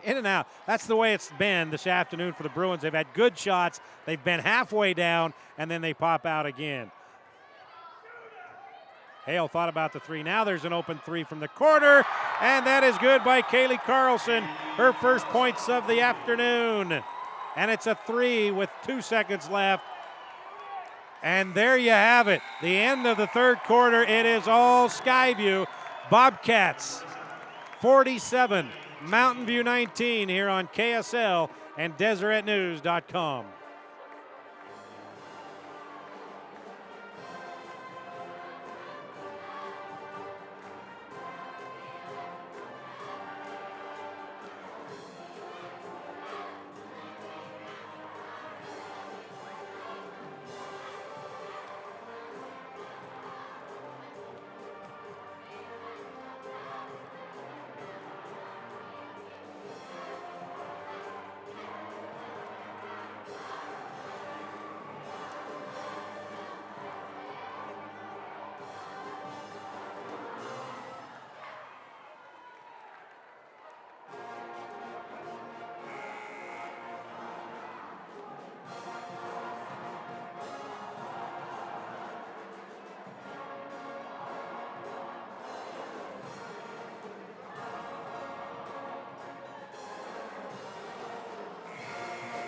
in and out. That's the way it's been this afternoon for the Bruins. They've had good shots. They've been halfway down, and then they pop out again. Hale thought about the three. Now there's an open three from the corner, and that is good by Kaylee Carlson. Her first points of the afternoon. And it's a three with 2 seconds left. And there you have it. The end of the third quarter. It is all Skyview. Bobcats 47, Mountain View 19 here on KSL and DeseretNews.com.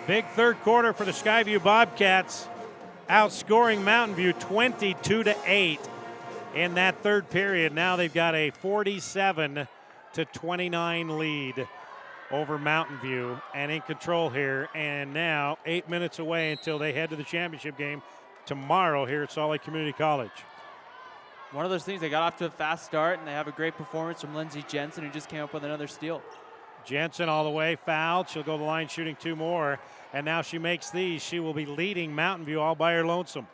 Big third quarter for the Skyview Bobcats, outscoring Mountain View 22-8 in that third period. Now they've got a 47-29 lead over Mountain View and in control here. And now 8 minutes away until they head to the championship game tomorrow here at Salt Lake Community College. One of those things, they got off to a fast start, and they have a great performance from Lindsey Jensen, who just came up with another steal. Jensen all the way, fouled. She'll go to the line shooting two more. And now she makes these. She will be leading Mountain View all by her lonesome.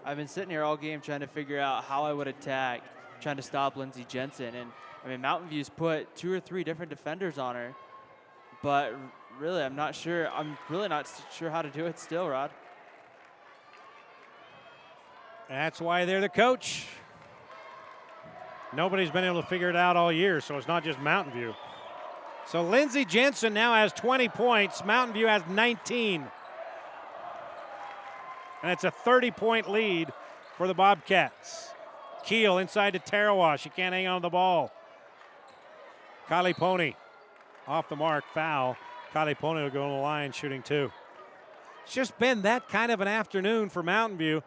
I've been sitting here all game trying to figure out how I would attack, trying to stop Lindsey Jensen. And I mean, Mountain View's put 2 or 3 different defenders on her. But really, I'm really not sure how to do it still, Rod. That's why they're the coach. Nobody's been able to figure it out all year, so it's not just Mountain View. So Lindsey Jensen now has 20 points. Mountain View has 19. And it's a 30-point lead for the Bobcats. Keel inside to Tarawa. She can't hang on to the ball. Kylie Pony off the mark, foul. Kylie Pony will go on the line shooting 2. It's just been that kind of an afternoon for Mountain View.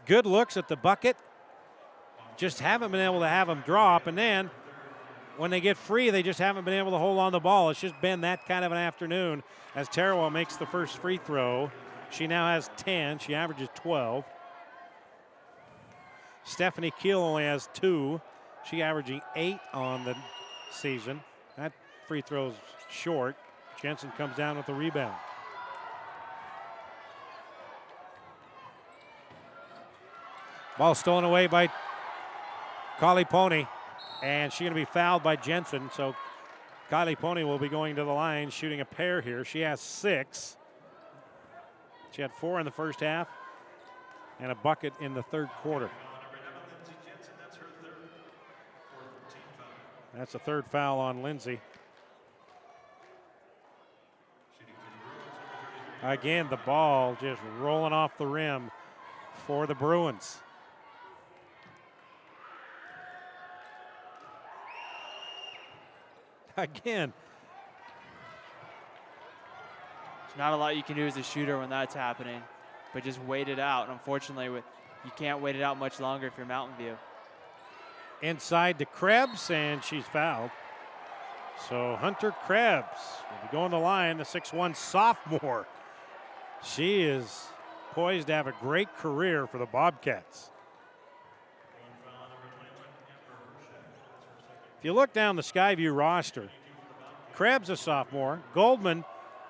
Good looks at the bucket. Just haven't been able to have them drop, and then when they get free, they just haven't been able to hold on the ball. It's just been that kind of an afternoon as Tarawa makes the first free throw. She now has 10. She averages 12. Stephanie Keel only has 2. She averaging 8 on the season. That free throw's short. Jensen comes down with the rebound. Ball stolen away by Kylie Pony, and she's going to be fouled by Jensen. So Kylie Pony will be going to the line shooting a pair here. She has 6. She had 4 in the first half and a bucket in the third quarter. That's a third foul on Lindsey. Again, the ball just rolling off the rim for the Bruins. Again. There's not a lot you can do as a shooter when that's happening, but just wait it out. And unfortunately, you can't wait it out much longer if you're Mountain View. Inside to Krebs, and she's fouled. So Hunter Krebs will be going to the line, the 6'1" sophomore. She is poised to have a great career for the Bobcats. If you look down the Skyview roster, Krebs a sophomore. Goldman,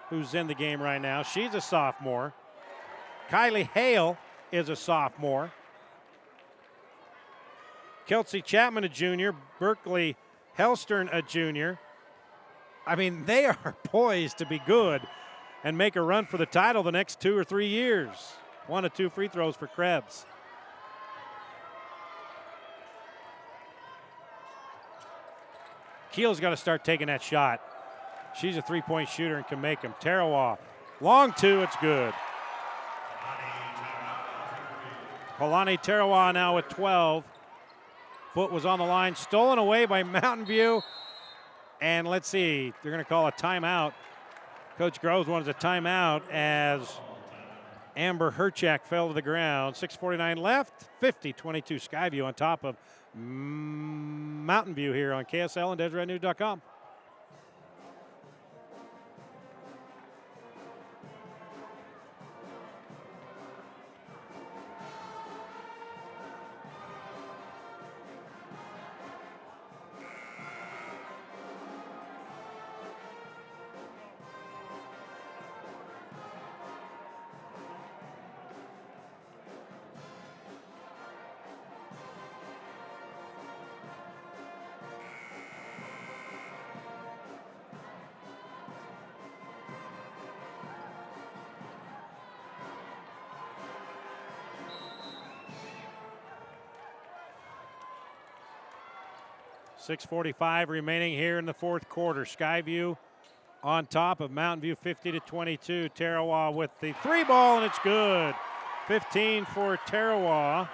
who's in the game right now, she's a sophomore. Kylie Hale is a sophomore. Kelsey Chapman, a junior. Berkeley Hellstern, a junior. I mean, they are poised to be good and make a run for the title the next 2 or 3 years. 1 of 2 free throws for Krebs. Keel's got to start taking that shot. She's a three-point shooter and can make them. Tarawa, long 2, it's good. Palani Tarawa now with 12. Foot was on the line, stolen away by Mountain View. And let's see, they're going to call a timeout. Coach Groves wanted a timeout as Amber Herchak fell to the ground. 6:49 left, 50-22 Skyview on top of Mountain View here on KSL and DeseretNews.com. .645 remaining here in the fourth quarter. Skyview on top of Mountain View 50-22. Tarawa with the 3 ball, and it's good. 15 for Tarawa.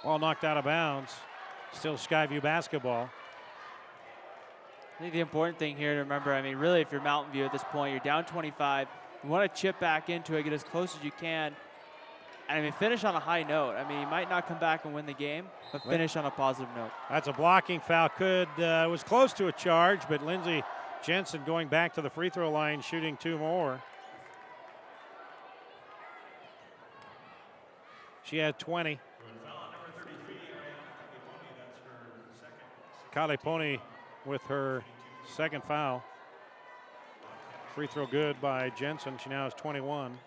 Ball knocked out of bounds. Still Skyview basketball. I think the important thing here to remember, I mean, really, if you're Mountain View at this point, you're down 25. You want to chip back into it, get as close as you can, and I mean, finish on a high note. I mean, you might not come back and win the game, but finish on a positive note. That's a blocking foul. Was close to a charge, but Lindsay Jensen going back to the free throw line, shooting 2 more. She had 20. Kale Pony with her second foul. Free throw good by Jensen. She now has 21.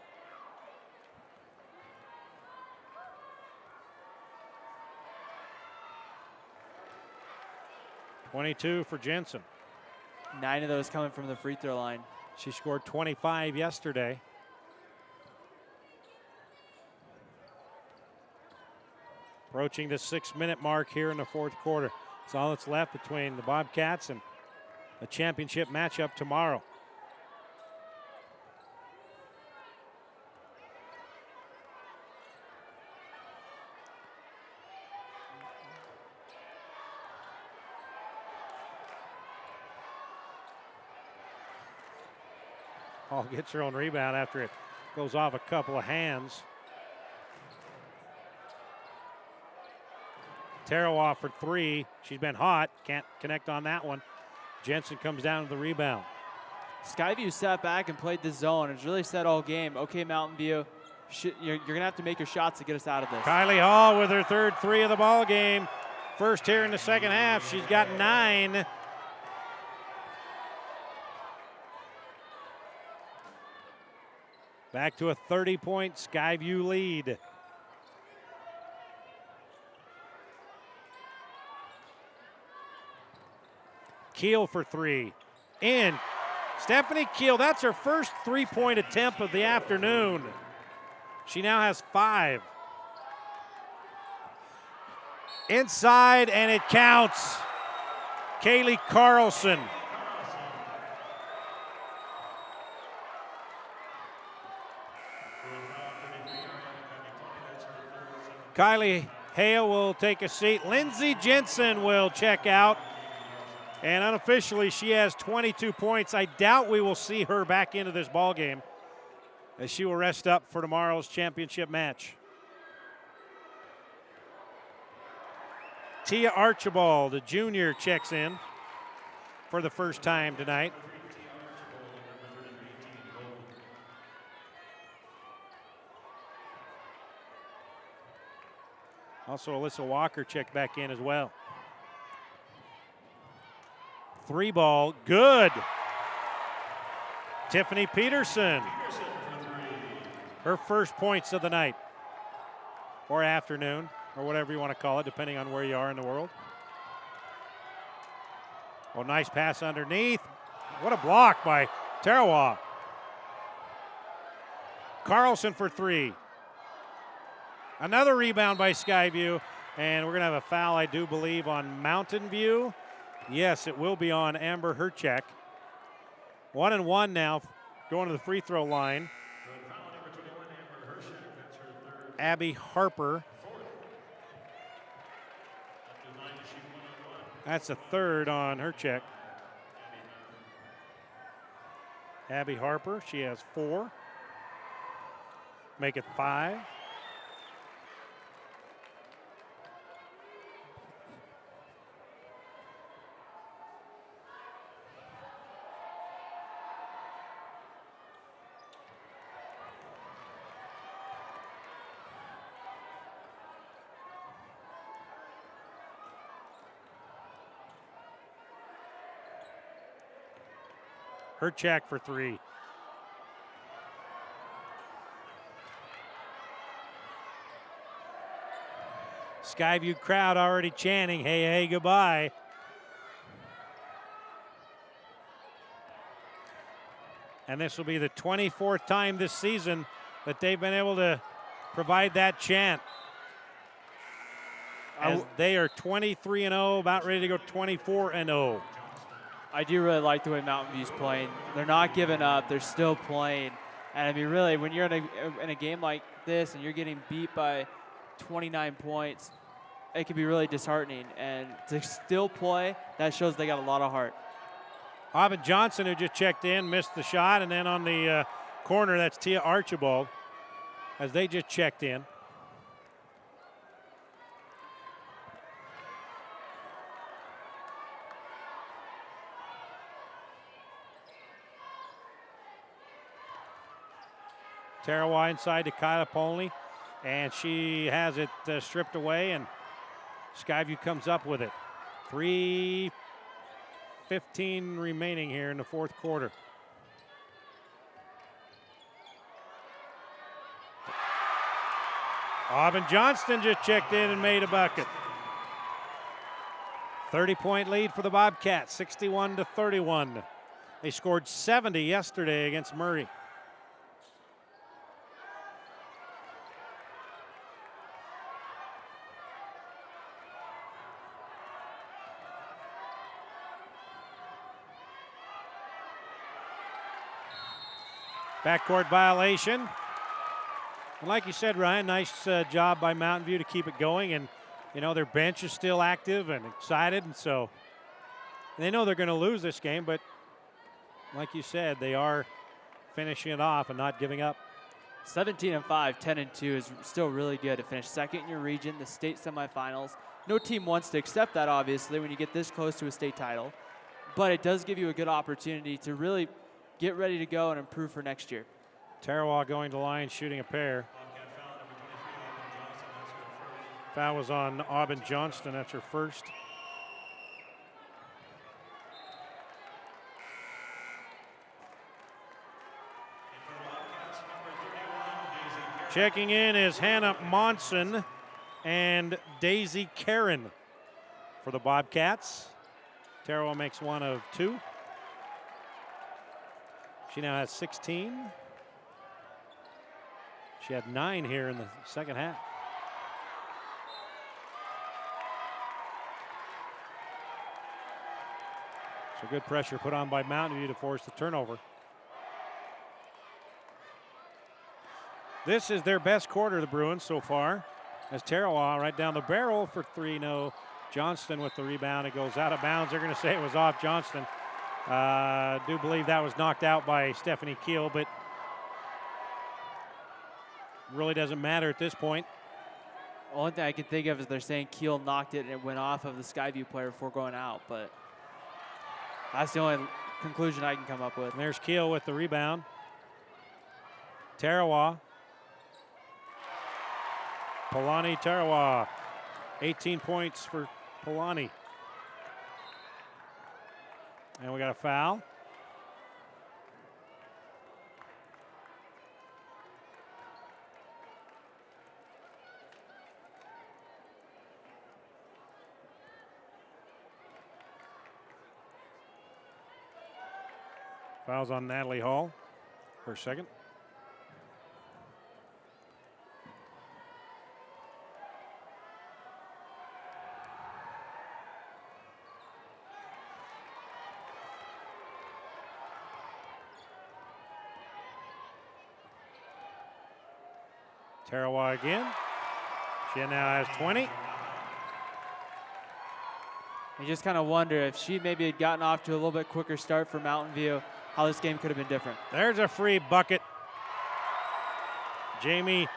.22 for Jensen. 9 of those coming from the free throw line. She scored 25 yesterday. Approaching the 6-minute mark here in the fourth quarter. That's all that's left between the Bobcats and the championship matchup tomorrow. Hall gets her own rebound after it goes off a couple of hands. Tarawa for 3. She's been hot. Can't connect on that one. Jensen comes down to the rebound. Skyview sat back and played the zone. It's really set all game. Okay, Mountain View, you're going to have to make your shots to get us out of this. Kylie Hall with her third 3 of the ball game. First here in the second half. She's got 9. Back to a 30-point Skyview lead. Keel for 3. In. Stephanie Keel, that's her first 3-point attempt of the afternoon. She now has 5. Inside, and it counts. Kaylee Carlson. Kylie Hale will take a seat. Lindsay Jensen will check out. And unofficially, she has 22 points. I doubt we will see her back into this ball game, as she will rest up for tomorrow's championship match. Tia Archibald, a junior, checks in for the first time tonight. Also, Alyssa Walker checked back in as well. 3 ball, good. Tiffany Peterson. Her first points of the night or afternoon or whatever you want to call it, depending on where you are in the world. Oh, nice pass underneath. What a block by Tarawa. Carlson for three. Another rebound by Skyview, and we're going to have a foul, I do believe, on Mountain View. Yes, it will be on Amber Herchek. 1-1 now, going to the free throw line. Abby Harper. That's a third on Herchek. Abby Harper, she has 4. Make it 5. Herchek for 3. Skyview crowd already chanting, hey, hey, goodbye. And this will be the 24th time this season that they've been able to provide that chant. As they are 23-0, about ready to go 24-0. I do really like the way Mountain View's playing. They're not giving up. They're still playing. And I mean, really, when you're in a game like this and you're getting beat by 29 points, it can be really disheartening. And to still play, that shows they got a lot of heart. Aubin Johnson, who just checked in, missed the shot. And then on the corner, that's Tia Archibald, as they just checked in. Tarawa inside to Kyla Polney, and she has it stripped away, and Skyview comes up with it. 3:15 remaining here in the fourth quarter. Aubin Johnston just checked in and made a bucket. 30-point lead for the Bobcats, 61-31. They scored 70 yesterday against Murray. Backcourt violation. And like you said, Ryan, nice job by Mountain View to keep it going. And, you know, their bench is still active and excited. And so they know they're going to lose this game. But like you said, they are finishing it off and not giving up. 17-5, 10-2 is still really good to finish second in your region, the state semifinals. No team wants to accept that, obviously, when you get this close to a state title. But it does give you a good opportunity to really get ready to go and improve for next year. Tarawa going to line, shooting a pair. Foul was on Aubin Johnston. That's her first. Checking in is Hannah Monson and Daisy Karen for the Bobcats. Tarawa makes 1 of 2. She now has 16. She had 9 here in the second half. So good pressure put on by Mountain View to force the turnover. This is their best quarter, the Bruins, so far, as Tarawa right down the barrel for 3-0. Johnston with the rebound. It goes out of bounds. They're going to say it was off Johnston. I do believe that was knocked out by Stephanie Keel, but really doesn't matter at this point. The only thing I can think of is they're saying Keel knocked it and it went off of the Skyview player before going out, but that's the only conclusion I can come up with. And there's Keel with the rebound. Tarawa. Polani Tarawa. 18 points for Polani. And we got a foul. Fouls on Natalie Hall, her second. Tarawa again. She now has 20. You just kind of wonder if she maybe had gotten off to a little bit quicker start for Mountain View, how this game could have been different. There's a free bucket. Jamie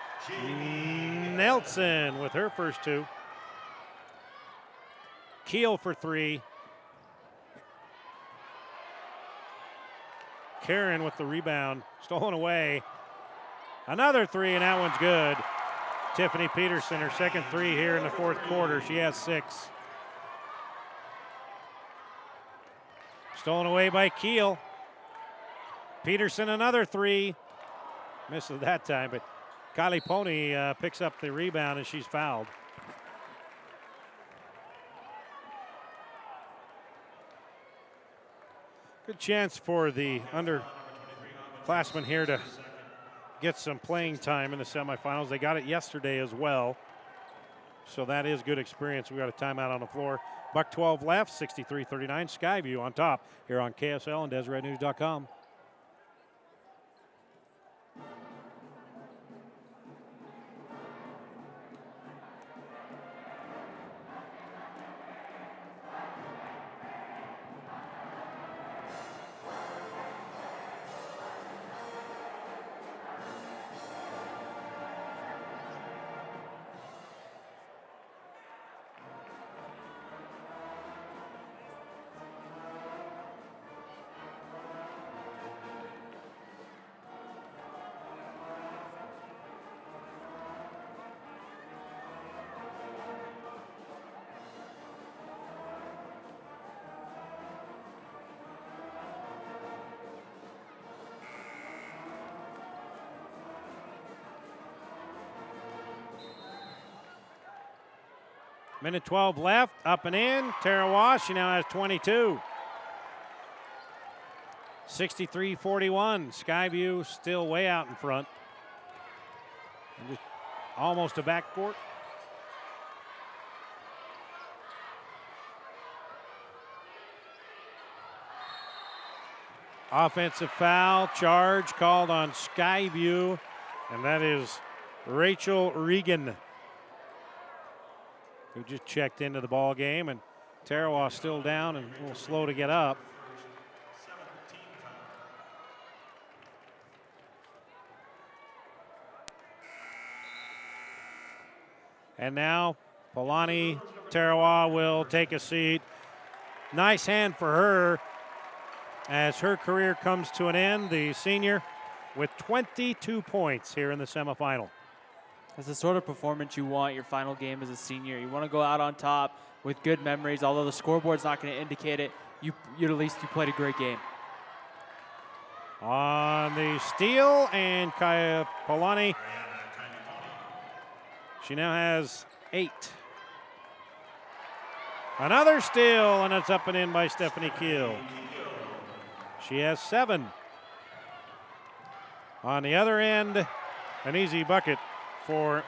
Nelson with her first two. Keel for three. Karen with the rebound, stolen away. Another three, and that one's good. Tiffany Peterson, her second three here in the fourth quarter. She has 6. Stolen away by Keel. Peterson, another three. Misses that time, but Kylie Pony picks up the rebound, and she's fouled. Good chance for the underclassmen here to get some playing time in the semifinals. They got it yesterday as well, so that is good experience. We got a timeout on the floor. Buck 12 left, 63-39. Skyview on top here on KSL and DeseretNews.com. Minute 12 left, up and in. Tarawa, she now has 22. 63-41. Skyview still way out in front. And just almost a backcourt. Offensive foul, charge called on Skyview, and that is Rachel Regan, who just checked into the ball game, and Tarawa still down and a little slow to get up. And now Polani Tarawa will take a seat. Nice hand for her as her career comes to an end, the senior with 22 points here in the semifinal. That's the sort of performance you want your final game as a senior. You want to go out on top with good memories. Although the scoreboard's not going to indicate it, you at least you played a great game. On the steal, and Kaya Polani, she now has 8. Another steal, and it's up and in by Stephanie Keel. She has 7. On the other end, an easy bucket for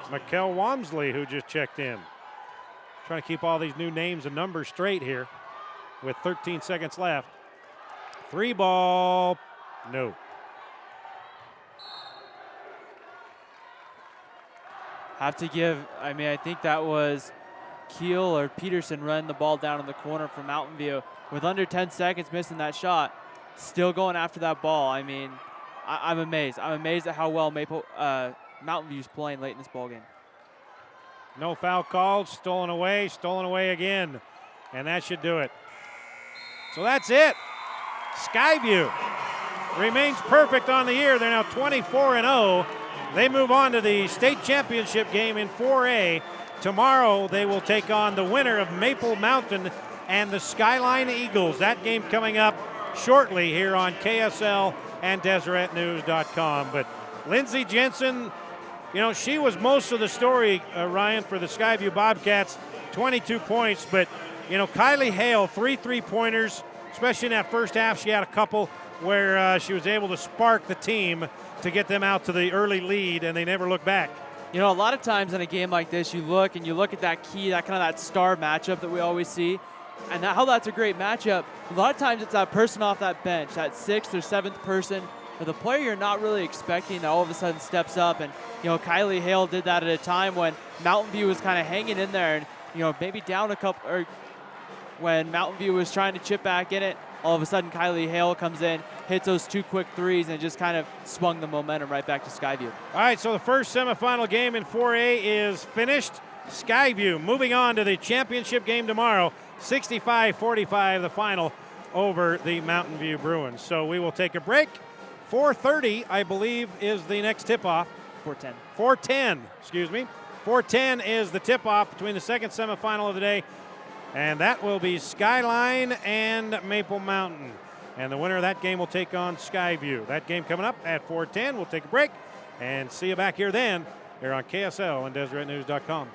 Mikkel Wamsley, who just checked in. Trying to keep all these new names and numbers straight here with 13 seconds left. 3 ball, no. Have to give, I think that was Keel or Peterson running the ball down in the corner for Mountain View. With under 10 seconds missing that shot, still going after that ball. I'm amazed. I'm amazed at how well Mountain View's playing late in this ball game. No foul called, stolen away again, and that should do it. So that's it. Skyview remains perfect on the year. They're now 24-0. They move on to the state championship game in 4A. Tomorrow they will take on the winner of Maple Mountain and the Skyline Eagles. That game coming up shortly here on KSL and DeseretNews.com. But Lindsey Jensen, she was most of the story, Ryan, for the Skyview Bobcats, 22 points. But, Kylie Hale, 3 3-pointers, especially in that first half. She had a couple where she was able to spark the team to get them out to the early lead, and they never looked back. You know, a lot of times in a game like this, you look at that key, that kind of that star matchup that we always see, and how that's a great matchup. A lot of times it's that person off that bench, that 6th or 7th person, or the player you're not really expecting that all of a sudden steps up. And, you know, Kylie Hale did that at a time when Mountain View was kind of hanging in there and, you know, maybe down a couple, or when Mountain View was trying to chip back in it, all of a sudden Kylie Hale comes in, hits those 2 quick threes, and just kind of swung the momentum right back to Skyview. All right, so the first semifinal game in 4A is finished. Skyview moving on to the championship game tomorrow, 65-45 the final over the Mountain View Bruins. So we will take a break. 4:30, I believe, is the next tip-off. 4:10. 4:10, excuse me. 4:10 is the tip-off between the second semifinal of the day, and that will be Skyline and Maple Mountain. And the winner of that game will take on Skyview. That game coming up at 4:10. We'll take a break and see you back here then, here on KSL and DeseretNews.com.